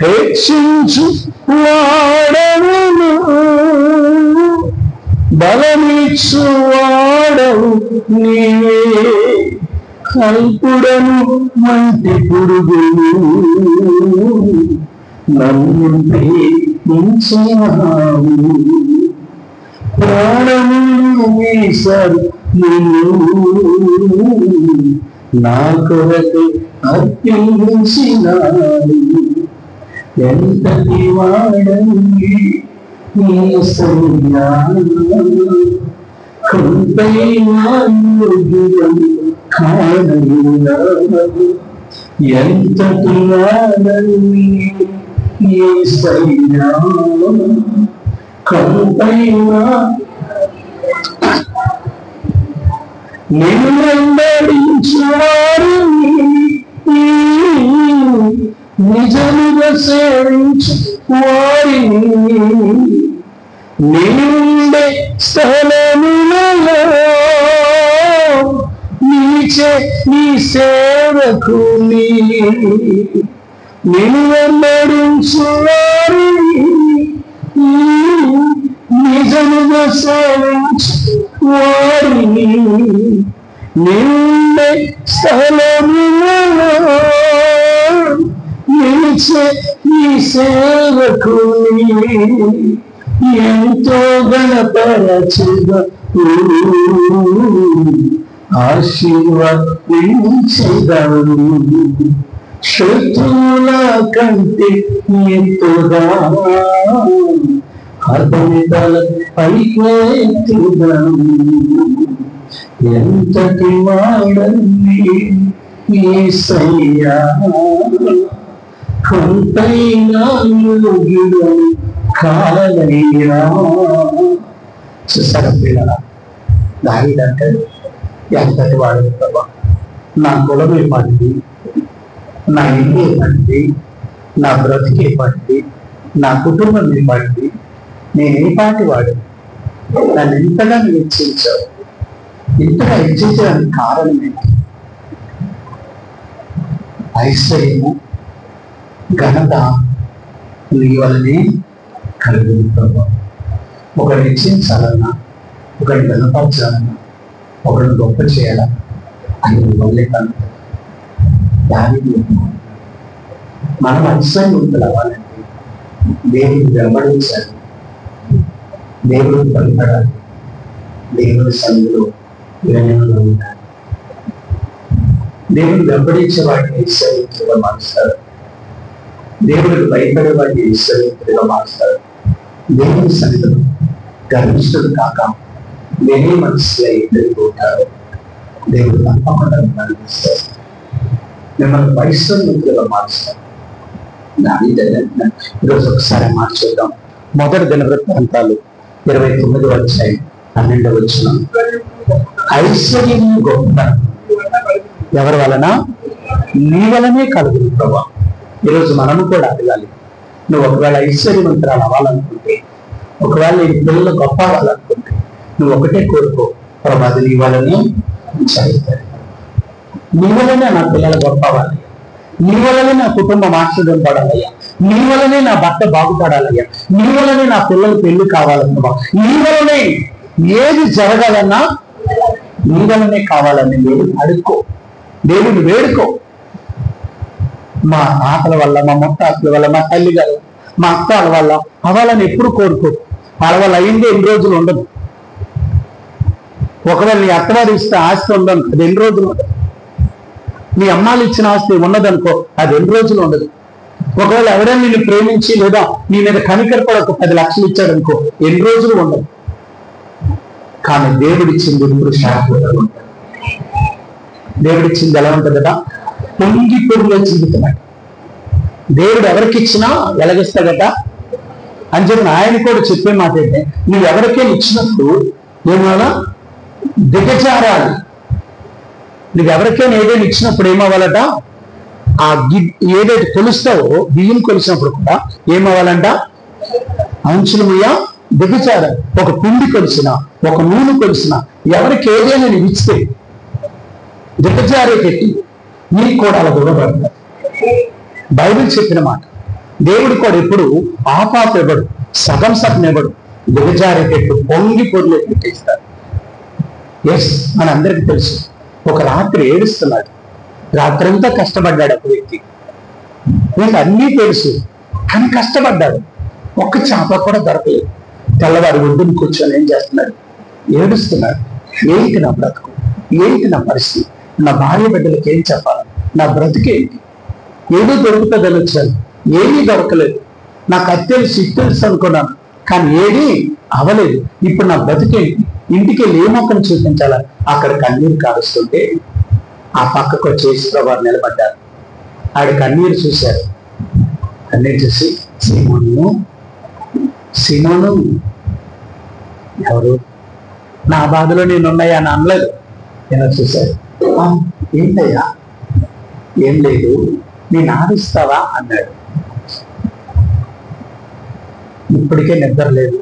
హెచ్చించు వాడను, బలమిచ్చు వాడవు నీవే. అల్పుడను మంటి పురుగులు నన్ను ప్రేమించావు, ప్రాణములు వేశారు నిన్ను నా కొరకు అర్పించినాడు. ఎంతటి వాడండి యేసయ్యా, కృపైన యోగ్యం కానయ్యా. ఎంతటి వాడండి యేసయ్యా, కృపైన నిన్ను వెంబడించువారు, నిజముగా సేవించు వారిని, నీవుండే స్థలములలో నీచే నీ సేవకుని, నిన్ను వెంబడించు వారిని నిజముగా సేవించు వారిని, నీవుండే స్థలములలో నిలిచే నీ సేవకుని ఎంతో గణపరచుగా ఆశీర్వదించెదవు. శత్రువుల కంటే ఎంతోగా అర్ధమితల పైకెత్తుదవు. ఎంతటి వాడండి యేసయ్యా, కృపైన యోగ్యుడు కానయ్యా. చూసారా పిల్లలా, దావీదంటే ఎంతటి వాడు ప్రభా, నా కులమే పండి, నా ఇల్లు పండి, నా బ్రతికే పండి, నా కుటుంబం పండి, నేనే పాటి వాడు, నన్ను ఇంతగా హెచ్చించావు. ఇంతగా హెచ్చించడానికి కారణం ఏంటి? ఐశ్వర్యము ఘనత నీ వల్లనే కలుగుతుంది ప్రభా. ఒకటి హెచ్చించాలన్నా, ఒకటి ఘనపరచాలన్నా, ఒకటి గొప్ప చేయాలన్నా అది నీ వల్లే కలుగుతుంది. దానికి మనం ఐశ్వర్యవంతులు అవ్వాలంటే దేవుడిని వెంబడించాలి, దేవుడిని పలకడాలి, దేవుడి సన్నిధిలో వినయంలో ఉండాలి. దేవుడు వెంబడించే వాటిని ఈశ్వరీయులుగా మారుస్తారు, దేవుడికి భయపడే వాటిని ఈశ్వరీయులుగా మారుస్తారు. దేవుడి సన్నిధిలో గర్విష్ఠుడు కాక నేనే మనసుగా ఎక్కడికి ఉంటారు, దేవుడు తప్పకుండా అనిపిస్తారు, మిమ్మల్ని వైశ్వరీయులుగా మారుస్తారు. దాని ఈరోజు ఒకసారి మార్చేద్దాం. మొదటి దినవృత్తాంతాలు 29వ అధ్యాయం 12వ వచనం. ఐశ్వర్యము గొప్ప ఎవరి వలన? నీ వలనే కలుగును ప్రభా. ఈరోజు మనము కూడా అడగాలి. నువ్వు ఒకవేళ ఐశ్వర్యవంతురాలు అవ్వాలనుకుంటే, ఒకవేళ నీ పిల్లలు గొప్ప అవ్వాలనుకుంటే నువ్వు ఒకటే కోరుకో, ప్రభా అది నీ వలనే జరుగుతుంది. నీ వలనే నా పిల్లలు గొప్ప అవ్వాలి, నీ వలనే నా కుటుంబం ఆశీర్వదింపడాలయ్యా, నీ వలనే నా భర్త బాగుపడాలయ్యా, నీ వలనే నా పిల్లలు పెళ్లి కావాలన్నా, నీ వలనే ఏది జరగాలన్నా నీ వలనే కావాలని నేను అడుక్కో, దేవుని వేడుకో. మా తాతల వల్ల, మా ముత్తాతల వల్ల, మా తల్లి గారు, మా అక్కల వల్ల అవ్వాలని ఎప్పుడు కోరుకో. వాళ్ళ వల్ల అయిందే ఎన్ని రోజులు ఉండదు. ఒకవేళ నీ అత్తవారు ఇస్తే ఆస్తి ఉండదు, అది ఎన్ని రోజులు ఉండదు. నీ అమ్మాలు ఇచ్చిన ఆస్తి ఉన్నదనుకో, అది ఎన్ని రోజులు ఉండదు. ఒకవేళ ఎవరైనా నిన్ను ప్రేమించి లేదా నీ మీద కనికరపడ ఒక 10 లక్షలు ఇచ్చాడనుకో, ఎన్ని రోజులు ఉండదు. కానీ దేవుడిచ్చింది ఇప్పుడు శాశ్వతంగా ఉంటుంది. దేవుడిచ్చింది ఎలా ఉంటుందట? పొంగి పొడిలో జీవితం. దేవుడు ఎవరికి ఇచ్చినా ఎలాగిస్తాడట అని చెప్పిన ఆయన కూడా చెప్పే మాట ఏంటంటే, నువ్వు ఎవరికైనా ఇచ్చినప్పుడు ఏమన్నా దిగజారాలి. నువ్వు ఎవరికైనా ఏదైనా ఇచ్చినప్పుడు ఏమవ్వాలట? ఆ ఏదైతే కొలుస్తావో, బియ్యం కొలిసినప్పుడు కూడా ఏమవ్వాలంట? అంచులమయ్యా దిగజారాలి. ఒక పిండి కొలిసిన, ఒక నూనె కొలిసిన, ఎవరికి ఏదైనా నువ్వు ఇస్తే దిగజారే పెట్టి నీకు కూడా అలా దూరపడతారు. బైబిల్ చెప్పిన మాట. దేవుడు కూడా ఎప్పుడు ఆపాత ఇవ్వడు, సగం సగం ఇవ్వడు, దిగజారే పెట్టు పొంగి పొర్లే పెట్టేస్తాడు. ఎస్, మన అందరికి తెలుసు. ఒక రాత్రి ఏడుస్తున్నాడు, రాత్రంతా కష్టపడ్డాడు ఒక వ్యక్తి. మీకు అన్నీ తెలుసు, కానీ కష్టపడ్డాడు. ఒక్క చేప కూడా దొరకలేదు. తెల్లవారు ఒడ్డుని కూర్చొని ఏం చేస్తున్నాడు? ఏడుస్తున్నాడు. ఏంటి నా బ్రతుకు, ఏంటి నా పరిస్థితి, నా భార్య బిడ్డలకి ఏం చెప్పాలి, నా బ్రతికేంటి, ఏదో దొరుకుతుందని వచ్చాను, ఏమీ దొరకలేదు. నాకు అది తెలుసు ఇది తెలుసు అనుకున్నాను, కానీ ఏమీ అవలేదు. ఇప్పుడు నా బ్రతికేంటి, ఇంటికి వెళ్ళి ఏ మొక్కను చూపించాలా? అక్కడ కన్నీరు కారుస్తుంటే ఆ పక్కకు వచ్చేసి ప్రభు నిలబడ్డారు. ఆవిడ కన్నీరు చూశారు. కన్నీరు చూసి సీమోను సీమోను ఎవరు, నా బాధలో నేనున్నాయా అని అనలేదు. నేను చూశారు. ఏంటయ్యా? ఏం లేదు, నేను ఆడిస్తావా అన్నాడు. ఇప్పటికే నిద్ర లేదు,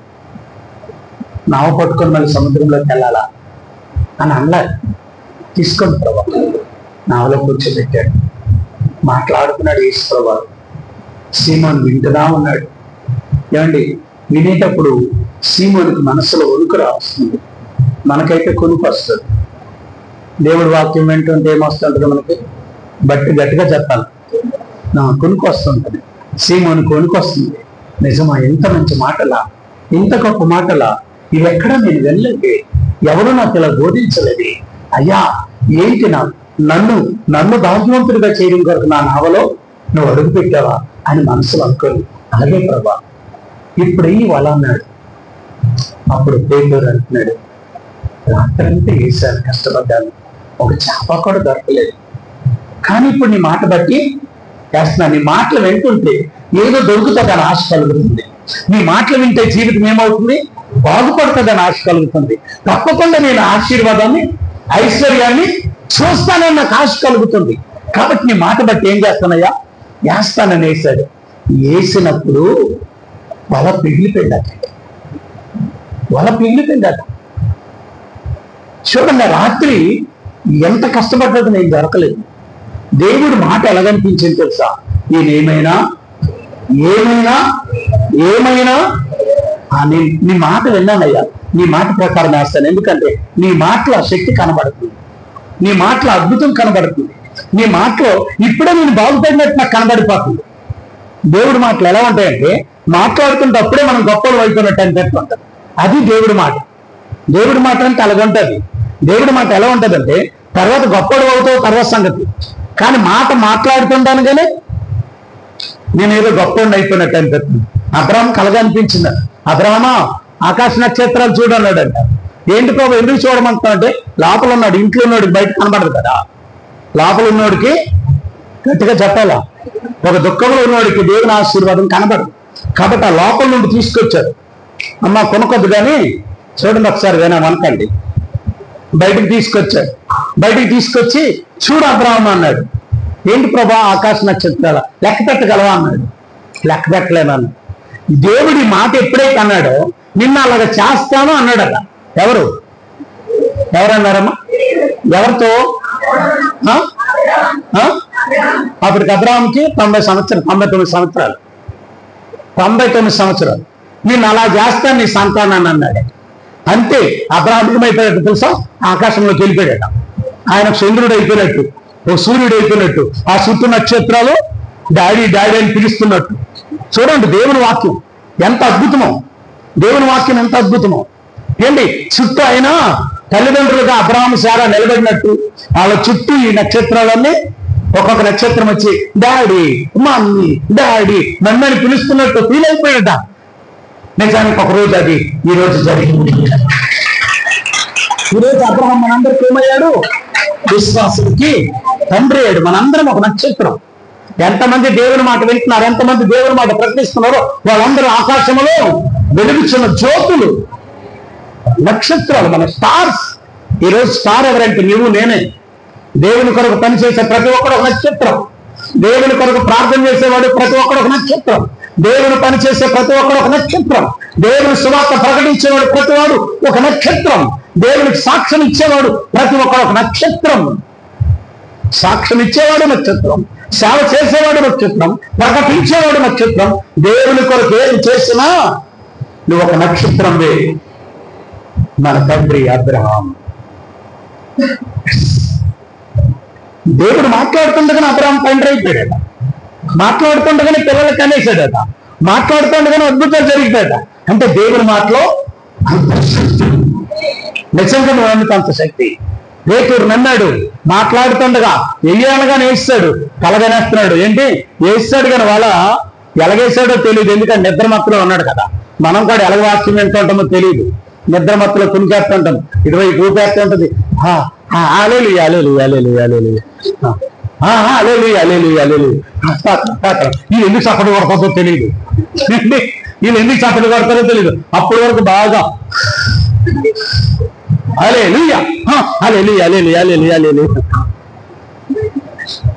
నావ పట్టుకొని మళ్ళీ సముద్రంలోకి వెళ్ళాలా అని అనలేదు. తీసుకొని ప్రభా నావలో కూర్చోబెట్టాడు. మాట్లాడుతున్నాడు యేసు ప్రభు. సీమోను వింటున్నా ఉన్నాడు. ఏమండి, వినేటప్పుడు సీమోనికి మనసులో వణుకు రాస్తుంది, మనకైతే కొనుక్కు వస్తుంది. దేవుడి వాక్యం వింటుంటే ఏమొస్తుంటుంది మనకి? బట్టి గట్టిగా చెప్పాలి, నా కొనుక్కు వస్తుంటుంది. సీమోనికి వణుకు వస్తుంది. నిజమా? ఎంత మంచి మాటలా, ఇంత గొప్ప మాటలా, ఇవి ఎక్కడా నేను వెళ్ళలేదు, ఎవరు నాకు ఇలా బోధించలేదు. అయ్యా ఏంటి నన్ను భాగ్యవంతుడిగా చేయడం కొరకు నా నావలో నువ్వు అడుగు పెట్టావా అని మనసులో అనుకోని, అలాగే ప్రభా ఇప్పుడు వాళ్ళ అన్నాడు. అప్పుడు పేదోరు అంటున్నాడు, రాత్రంతా వేసాను, కష్టపడ్డాను, ఒక చేప కూడా దొరకలేదు, కానీ ఇప్పుడు నీ మాట బట్టి వేస్తున్నా. నీ మాటలు వింటుంటే ఏదో దొరుకుతుందని ఆశ కలుగుతుంది. నీ మాటలు వింటే జీవితం ఏమవుతుంది? బాగుపడుతుందని ఆశ కలుగుతుంది. తప్పకుండా నేను ఆశీర్వాదాన్ని ఐశ్వర్యాన్ని చూస్తానని నాకు ఆశ కలుగుతుంది. కాబట్టి నీ మాట బట్టి ఏం చేస్తానయ్యా? వేస్తానని వేశాడు. వేసినప్పుడు వల పిగిలిపోయిందట. చూడండి, రాత్రి ఎంత కష్టపడ్డది నేను దొరకలేదు. దేవుడు మాట ఎలాగనిపించింది తెలుసా? నేనేమైనా ఏమైనా ఏమైనా నీ మాట విన్నానయ్యా, నీ మాట ప్రకారం వేస్తాను. ఎందుకంటే నీ మాటలో శక్తి కనబడుతుంది, నీ మాటలో అద్భుతం కనబడుతుంది, నీ మాటలో ఇప్పుడే నేను బాగుపడినట్టు నాకు కనబడిపోతుంది. దేవుడి మాటలు ఎలా ఉంటాయంటే, మాట్లాడుతుంటే అప్పుడే మనం గొప్పలు అయిపోయినట్టు అనిపెట్టు ఉంటుంది. అది దేవుడి మాట. దేవుడి మాట అంటే అలాగుంటుంది. దేవుడి మాట ఎలా ఉంటుందంటే, తర్వాత గొప్పడు అవుతావు తర్వాత సంగతి, కానీ మాట మాట్లాడుతుంటాను కానీ నేను ఏదో గొప్పవాడిని అయిపోయినట్టు అనిపిస్తుంది. అబ్రాహం కలగా అనిపించింది. అబ్రాహమా ఆకాశ నక్షత్రాలు చూడన్నాడంట. ఏంటి ప్రభు ఎందుకు చూడమంటున్నావు అంటే, లోపల ఉన్నాడు, ఇంట్లో ఉన్నోడికి బయట కనబడదు కదా. లోపల ఉన్నోడికి గట్టిగా చెప్పాలా, ఒక దుఃఖంలో ఉన్నోడికి దేవుని ఆశీర్వాదం కనబడదు. కాబట్టి ఆ లోపల నుండి తీసుకొచ్చాడు. అమ్మ కొనుక్కొద్దు కానీ చూడండి ఒకసారి వినామనకండి. బయటికి తీసుకొచ్చాడు. బయటికి తీసుకొచ్చి చూడు అబ్రాహం అన్నాడు. ఏంటి ప్రభా ఆకాశ నక్షత్రాల లెక్క పెట్టగలవా అన్నాడు. లెక్క పెట్టలేనన్నాడు. దేవుడి మాట ఎప్పుడైతే అన్నాడో నిన్న అలాగ చేస్తాను అన్నాడట. ఎవరన్నారమ్మా? ఎవరితో? అప్పటికి అబ్రాహాంకి 99 సంవత్సరాలు. నేను అలా చేస్తాను నీ సంతానాన్ని అన్నాడు. అంతే అబ్రాహాం అయిపోయాడు తెలుసా? ఆకాశంలోకి వెళ్ళిపోయాడట. ఆయన చంద్రుడు అయిపోయినట్టు, ఓ సూర్యుడు అయిపోయినట్టు, ఆ చుట్టూ నక్షత్రాలు డాడీ డాడీ అని పిలుస్తున్నట్టు. చూడండి దేవుని వాక్యం ఎంత అద్భుతమో, దేవుని వాక్యం ఎంత అద్భుతమో. ఏంటి చుట్టూ అయినా తల్లిదండ్రులుగా అబ్రాహాం శారా నిలబడినట్టు వాళ్ళ చుట్టూ ఈ నక్షత్రాలన్నీ ఒక్కొక్క నక్షత్రం వచ్చి డాడీ మమ్మీ డాడీ నన్ను పిలుస్తున్నట్టు ఫీల్ అయిపోయాడ. నిజానికి ఒకరోజు అది ఈ రోజు జరిగింది. ఈరోజు అబ్రహాం మనందరికి ఏమయ్యాడు? విశ్వాసులకి తండ్రి అయ్యాడు. మనందరం ఒక నక్షత్రం. ఎంతమంది దేవుని మాట వింటున్నారు, ఎంతమంది దేవుని మాట ప్రకటిస్తున్నారో వాళ్ళందరూ ఆకాశంలో వెలుగుచున్న జ్యోతులు, నక్షత్రాలు, మన స్టార్స్. ఈరోజు స్టార్ ఎవరంటే నువ్వు నేనే. దేవుని కొరకు పనిచేసే ప్రతి ఒక్కరు ఒక నక్షత్రం. దేవుని కొరకు ప్రార్థన చేసేవాడు ప్రతి ఒక్కరు ఒక నక్షత్రం. దేవుని పని చేసే ప్రతి ఒక్కరు ఒక నక్షత్రం. దేవుని సువార్త ప్రకటించేవాడు ప్రతి వాడు ఒక నక్షత్రం. దేవునికి సాక్ష్యం ఇచ్చేవాడు ప్రతి ఒక్కరు ఒక నక్షత్రం. సాక్ష్యం ఇచ్చేవాడు నక్షత్రం, సేవ చేసేవాడు నక్షత్రం, ప్రకటించేవాడు నక్షత్రం. దేవుని కొరకు ఏం చేసినా నువ్వు ఒక నక్షత్రం వే. మన తండ్రి అబ్రహాం దేవుడు మాట్లాడుతుండగానే అబ్రహాం తండ్రి అయిపోయాడట. మాట్లాడుతుండగానే పిల్లలు కనేసాడట. మాట్లాడుతుండగానే అద్భుతాలు జరిగిపోయాట. అంటే దేవుని మాటలో అంత శక్తి. నిజంగా నువ్వు అందుకు అంత శక్తి. రేతూరు నన్నాడు, మాట్లాడుతుండగా వెయ్యానగానే వేస్తాడు, కలగనేస్తున్నాడు. ఏంటి వేస్తాడు కానీ వాళ్ళ ఎలాగేసాడో తెలియదు, ఎందుకంటే నిద్ర మత్తులో ఉన్నాడు కదా. మనం కూడా ఎలాగ వాక్యం ఎంత ఉంటామో తెలియదు, నిద్ర మత్తులో కునికేస్తుంటాం, ఇటువైపు ఊపేస్తూ ఉంటుంది. అలేలు అలేలు అలేలు అలేలు అలేలు అలేలు అలేలు. వీళ్ళు ఎందుకు చప్పటి కొడతారో తెలియదు, వీళ్ళు ఎందుకు చప్పటి కొడతారో తెలియదు. అప్పటి వరకు బాగా అలేలుయా అలేలు అలేలు అలేలు అలేలు.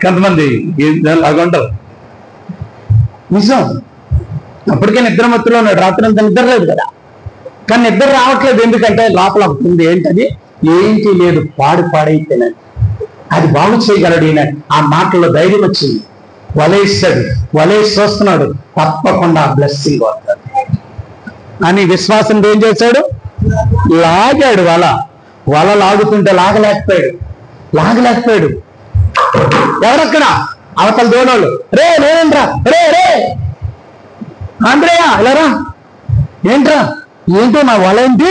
కొంతమంది అలాగ ఉంటారు. నిజం, అప్పటికే నిద్ర మత్తులో ఉన్నాడు, రాత్రి అంతా నిద్ర లేదు కదా. కానీ నిద్ర రావట్లేదు, ఎందుకంటే లోపల ఉంది ఏంటది, ఏంటి లేదు, పాడైతేనే అది బాగు చేయగలడు ఈయన. ఆ మాటల్లో ధైర్యం వచ్చింది. వలేస్తాడు, వలేసి చూస్తున్నాడు, తప్పకుండా బ్లెస్సింగ్ వస్తాడు అని విశ్వాసం ఏం చేశాడు, లాగాడు. వల లాగుతుంటే లాగలేకపోయాడు. ఎవరక్కడ అవతల దోనోళ్ళు, రే నేనంట్రా, రే ఆంధ్రయ్య ఇలారా, ఏంట్రా ఏంటో నా వల ఏంటి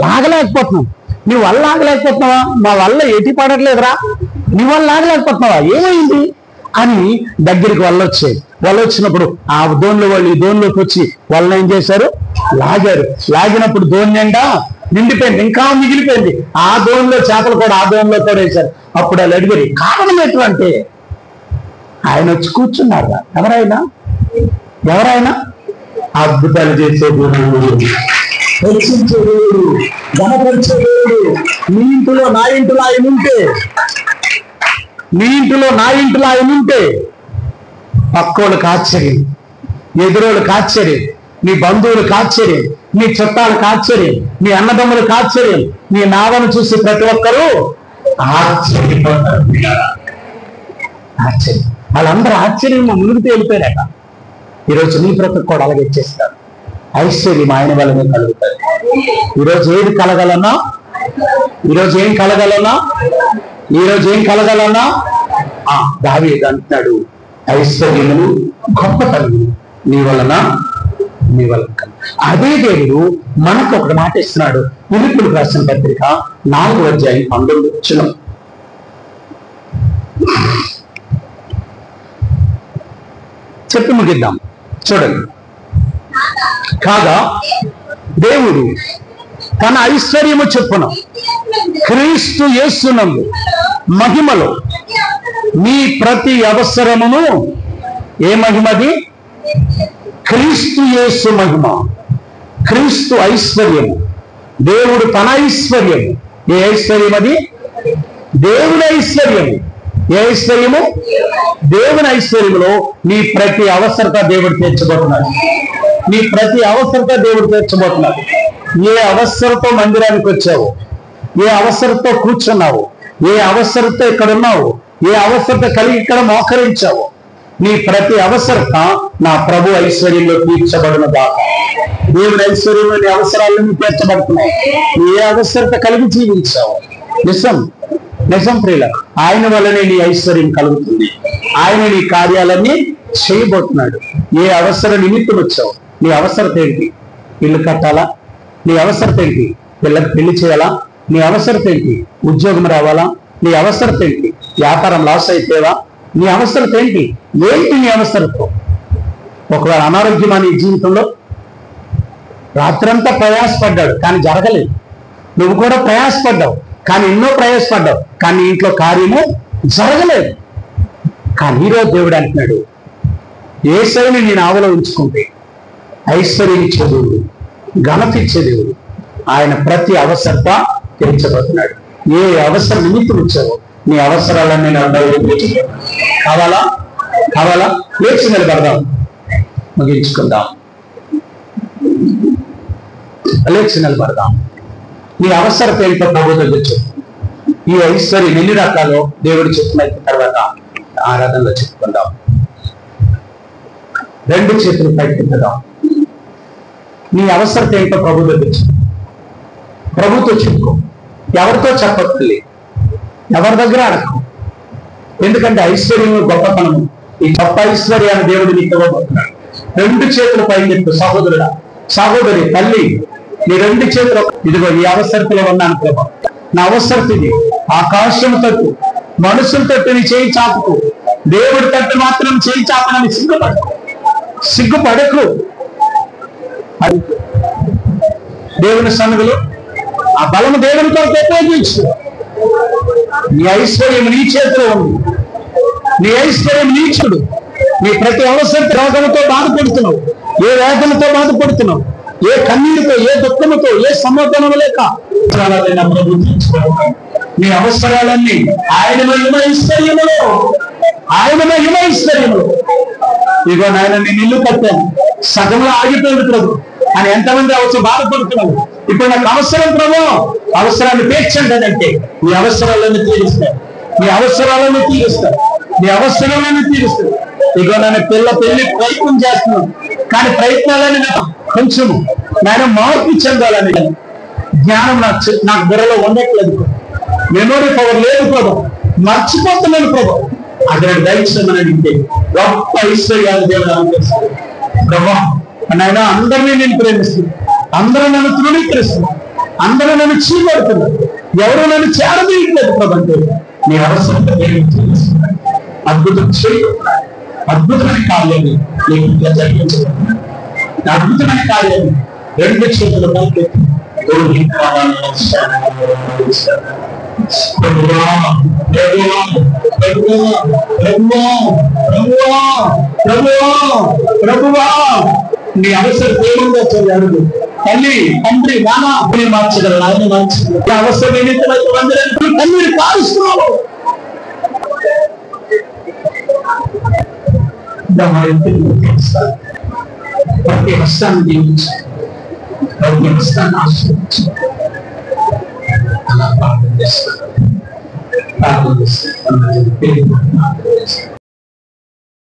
లాగలేకపోతున్నావు, నీ వల్ల లాగలేకపోతున్నావా, మా వల్ల ఎటు పడట్లేదురా, నీ వల్ల లాగలేకపోతున్నావా, ఏమైంది అని దగ్గరికి వచ్చినప్పుడు ఆ దోన్లో వాళ్ళు ఈ దోన్లోకి వచ్చి వాళ్ళని ఏం చేశారు, లాగినప్పుడు దోణి నిండా నిండిపోయింది, ఇంకా మిగిలిపోయింది. ఆ దోన్లో చేపలు కూడా ఆ దోన్లో కూడా వేశారు. అప్పుడు వాళ్ళు అడిగారు, కారణం ఎటువంటి, ఆయన వచ్చి కూర్చున్నారు. ఎవరైనా అద్భుతాలు చేసే దేవుడు, రక్షించే దేవుడు, గణపరిచే దేవుడు. నీ ఇంటిలో నా ఇంటిలో ఆయన ఉంటే పక్కోళ్ళకి ఆశ్చర్యం, ఎదురోళ్ళకి ఆశ్చర్యం, నీ బంధువులకు ఆశ్చర్యం, నీ చుట్టాలకు ఆశ్చర్యం, నీ అన్నదమ్ములకు ఆశ్చర్యం, నీ నావను చూసి ప్రతి ఒక్కరూ ఆశ్చర్యపోతారు. వాళ్ళందరూ ఆశ్చర్యంగా మునిగితే వెళ్ళిపోయారట. ఈరోజు నీ ప్రతి కూడా అలాగే చేస్తారు. ఐశ్వర్యం ఆయన వల్లనే కలుగుతాయి. ఈరోజు ఏం కలగలన్నా దావీదు అంటున్నాడు, ఐశ్వర్యమును గొప్పతనము నీ వలన అదే దేవుడు మనకు ఒక మాట ఇస్తున్నాడు. ఫిలిప్పీయులకు రాసిన పత్రిక 4:19 చెప్పి ముగిద్దాం. చూడండి, కాగా దేవుడు తన ఐశ్వర్యము చొప్పున క్రీస్తు యేసునందు మహిమలో మీ ప్రతి అవసరమును, ఏ మహిమది, క్రీస్తు యేసు మహిమ, క్రీస్తు ఐశ్వర్యము, దేవుడు తన ఐశ్వర్యము. ఏ ఐశ్వర్యం అది, దేవుని ఐశ్వర్యము. ఏ ఐశ్వర్యము, దేవుని ఐశ్వర్యములో నీ ప్రతి అవసరత దేవుడు తీర్చబోతున్నాడు. ఏ అవసరతో మందిరానికి వచ్చావు, ఏ అవసరతో కూర్చున్నావు, ఏ అవసరతో ఇక్కడ ఉన్నావు, ఏ అవసరత కలిగి ఇక్కడ మోకరించావు, నీ ప్రతి అవసరత నా ప్రభు ఐశ్వర్యంలో తీర్చబడిన దాకా. దేవుని ఐశ్వర్యంలో నీ అవసరాలను తీర్చబడుతున్నాయి. ఏ అవసరత కలిగి జీవించావు. నిజం ప్రియుల, ఆయన వల్లనే నీ ఐశ్వర్యం కలుగుతుంది. ఆయన నీ కార్యాలన్నీ చేయబోతున్నాడు. ఏ అవసర నిమిత్తం వచ్చావు, నీ అవసరత ఏంటి, ఇల్లు కట్టాలా, నీ అవసరత ఏంటి, పిల్లకి పెళ్లి చేయాలా, నీ అవసరత ఏంటి, ఉద్యోగం రావాలా, నీ అవసరత ఏంటి, వ్యాపారం లాస్ అయితేవా, నీ అవసరత ఏంటి నీ అవసరతో. ఒకవేళ అనారోగ్యం నీ జీవితంలో, రాత్రంతా ప్రయాసపడ్డాడు కానీ జరగలేదు, నువ్వు కూడా ప్రయాసపడ్డావు కానీ ఎన్నో ప్రయాసపడ్డావు కానీ ఇంట్లో కార్యము జరగలేదు. కానీ ఈరోజు దేవుడు అంటున్నాడు, యేసయ్యని నేను ఆవలో ఉంచుకుంటే ఐశ్వర్యం ఇచ్చే దేవుడు, ఘనత ఇచ్చే దేవుడు, ఆయన ప్రతి అవసరత తీర్చబోతున్నాడు. ఏ అవసరం నిమిత్తం వచ్చావో నీ అవసరాలన్నీ కావాలా లేచి నిలబడదాం, ముగించుకుందాం. లేచి నిలబడదాం. నీ అవసరత ఏంటో ప్రభు దగ్గర చెప్పు. ఈ ఐశ్వర్యం ఎన్ని రకాలో దేవుడు చెప్పిన తర్వాత ఆరాధనలో చెప్పుకుందాం. 2 చేతులు పైకెత్తుదాం. నీ అవసరత ఏంటో ప్రభు దగ్గర చెప్పు. ప్రభుతో చెప్పుకో. ఎవరితో చెప్పట్లే, ఎవరి దగ్గర అడగకు. ఎందుకంటే ఐశ్వర్యం గొప్పతనము, ఈ గొప్ప ఐశ్వర్యాన్ని దేవుడు నీకు ఇవ్వబోతున్నాడు. 2 చేతులు పైకెత్తు. సహోదరుడా, సహోదరి, తల్లి, నీ 2 చేతులు, ఇదిగో ఈ అవసరతలో ఉన్నాను ప్రభు, నా అవసరం ఇది. ఆకాశం తట్టు, మనుషుల తట్టు నీ చేయి చాపుకు, దేవుడి తట్టు మాత్రం చేయి చాపనని సిగ్గుపడకు. దేవుని సన్నిధిలో ఆ బలము దేవుని కొరకు ఉపయోగించు. నీ ఐశ్వర్యం నీ చేతిలో ఉంది. నీ ఐశ్వర్యం నీచుడు. నీ ప్రతి అవసరం రోగంతో బాధపడుతున్నావు, ఏ వేదనతో బాధపడుతున్నావు, ఏ కన్నీరుతో, ఏ దుఃఖముతో, ఏ సమాధానం లేక నీ అవసరాలన్నీ ఆయన మహిమ ఐశ్వర్యములో ఇగో నాయన నేను ఇల్లు కట్టాను, సగంలో ఆగిపోయింది ప్రభు అని ఎంతమంది అవసరం బాధపడుతున్నావు. ఇప్పుడు నాకు అవసరం ప్రభు, అవసరాన్ని తీర్చండి అంటే నీ అవసరాలను తీరుస్తాను, నీ అవసరాలను తీరుస్తాను, నీ అవసరాలను తీరుస్తాను. ఇగో నన్ను పెళ్లి ప్రయత్నం చేస్తున్నాను, కానీ ప్రయత్నాలని కొంచెము నేను మార్పు చెందాలని జ్ఞానం నాకు బుర్రలో ఉండట్లేదు. మెమొరీ పవర్ లేదు ప్రభు, మర్చిపోతున్నాను ప్రభు. అక్కడ దయచేయమని అడిగితే గొప్ప ఐశ్వర్యాలు దేవుడు అనిపిస్తుంది. ప్రభా నాయన అందరినీ నేను ప్రేమిస్తున్నాను, అందరూ నన్ను తృణీకరిస్తున్నాను, అందరూ నన్ను చీపడుతున్నారు, ఎవరు నన్ను చేరదీయట్లేదు ప్రభు అంటే నీ అవసరం అద్భుతం చేయ, అద్భుతమైన కార్యాన్ని నీకు జరిగించబడుతుంది. అద్భుతమైన కార్యాన్ని రెండు చేతుల పైకెత్తి నీ అవసరం ఏముందో అడుగు. తల్లి, తండ్రి, నానా మార్చగలరు, ఆయన మార్చగలరు. నీ అవసరం ఏమైతే తల్లిని కారుస్తున్నావు. ప్రతి వస్తాన్ని జీవించాలి, ప్రతి వస్తాన్ని ఆశ్రయించాలి. అలా ప్రార్థన చేస్తాను.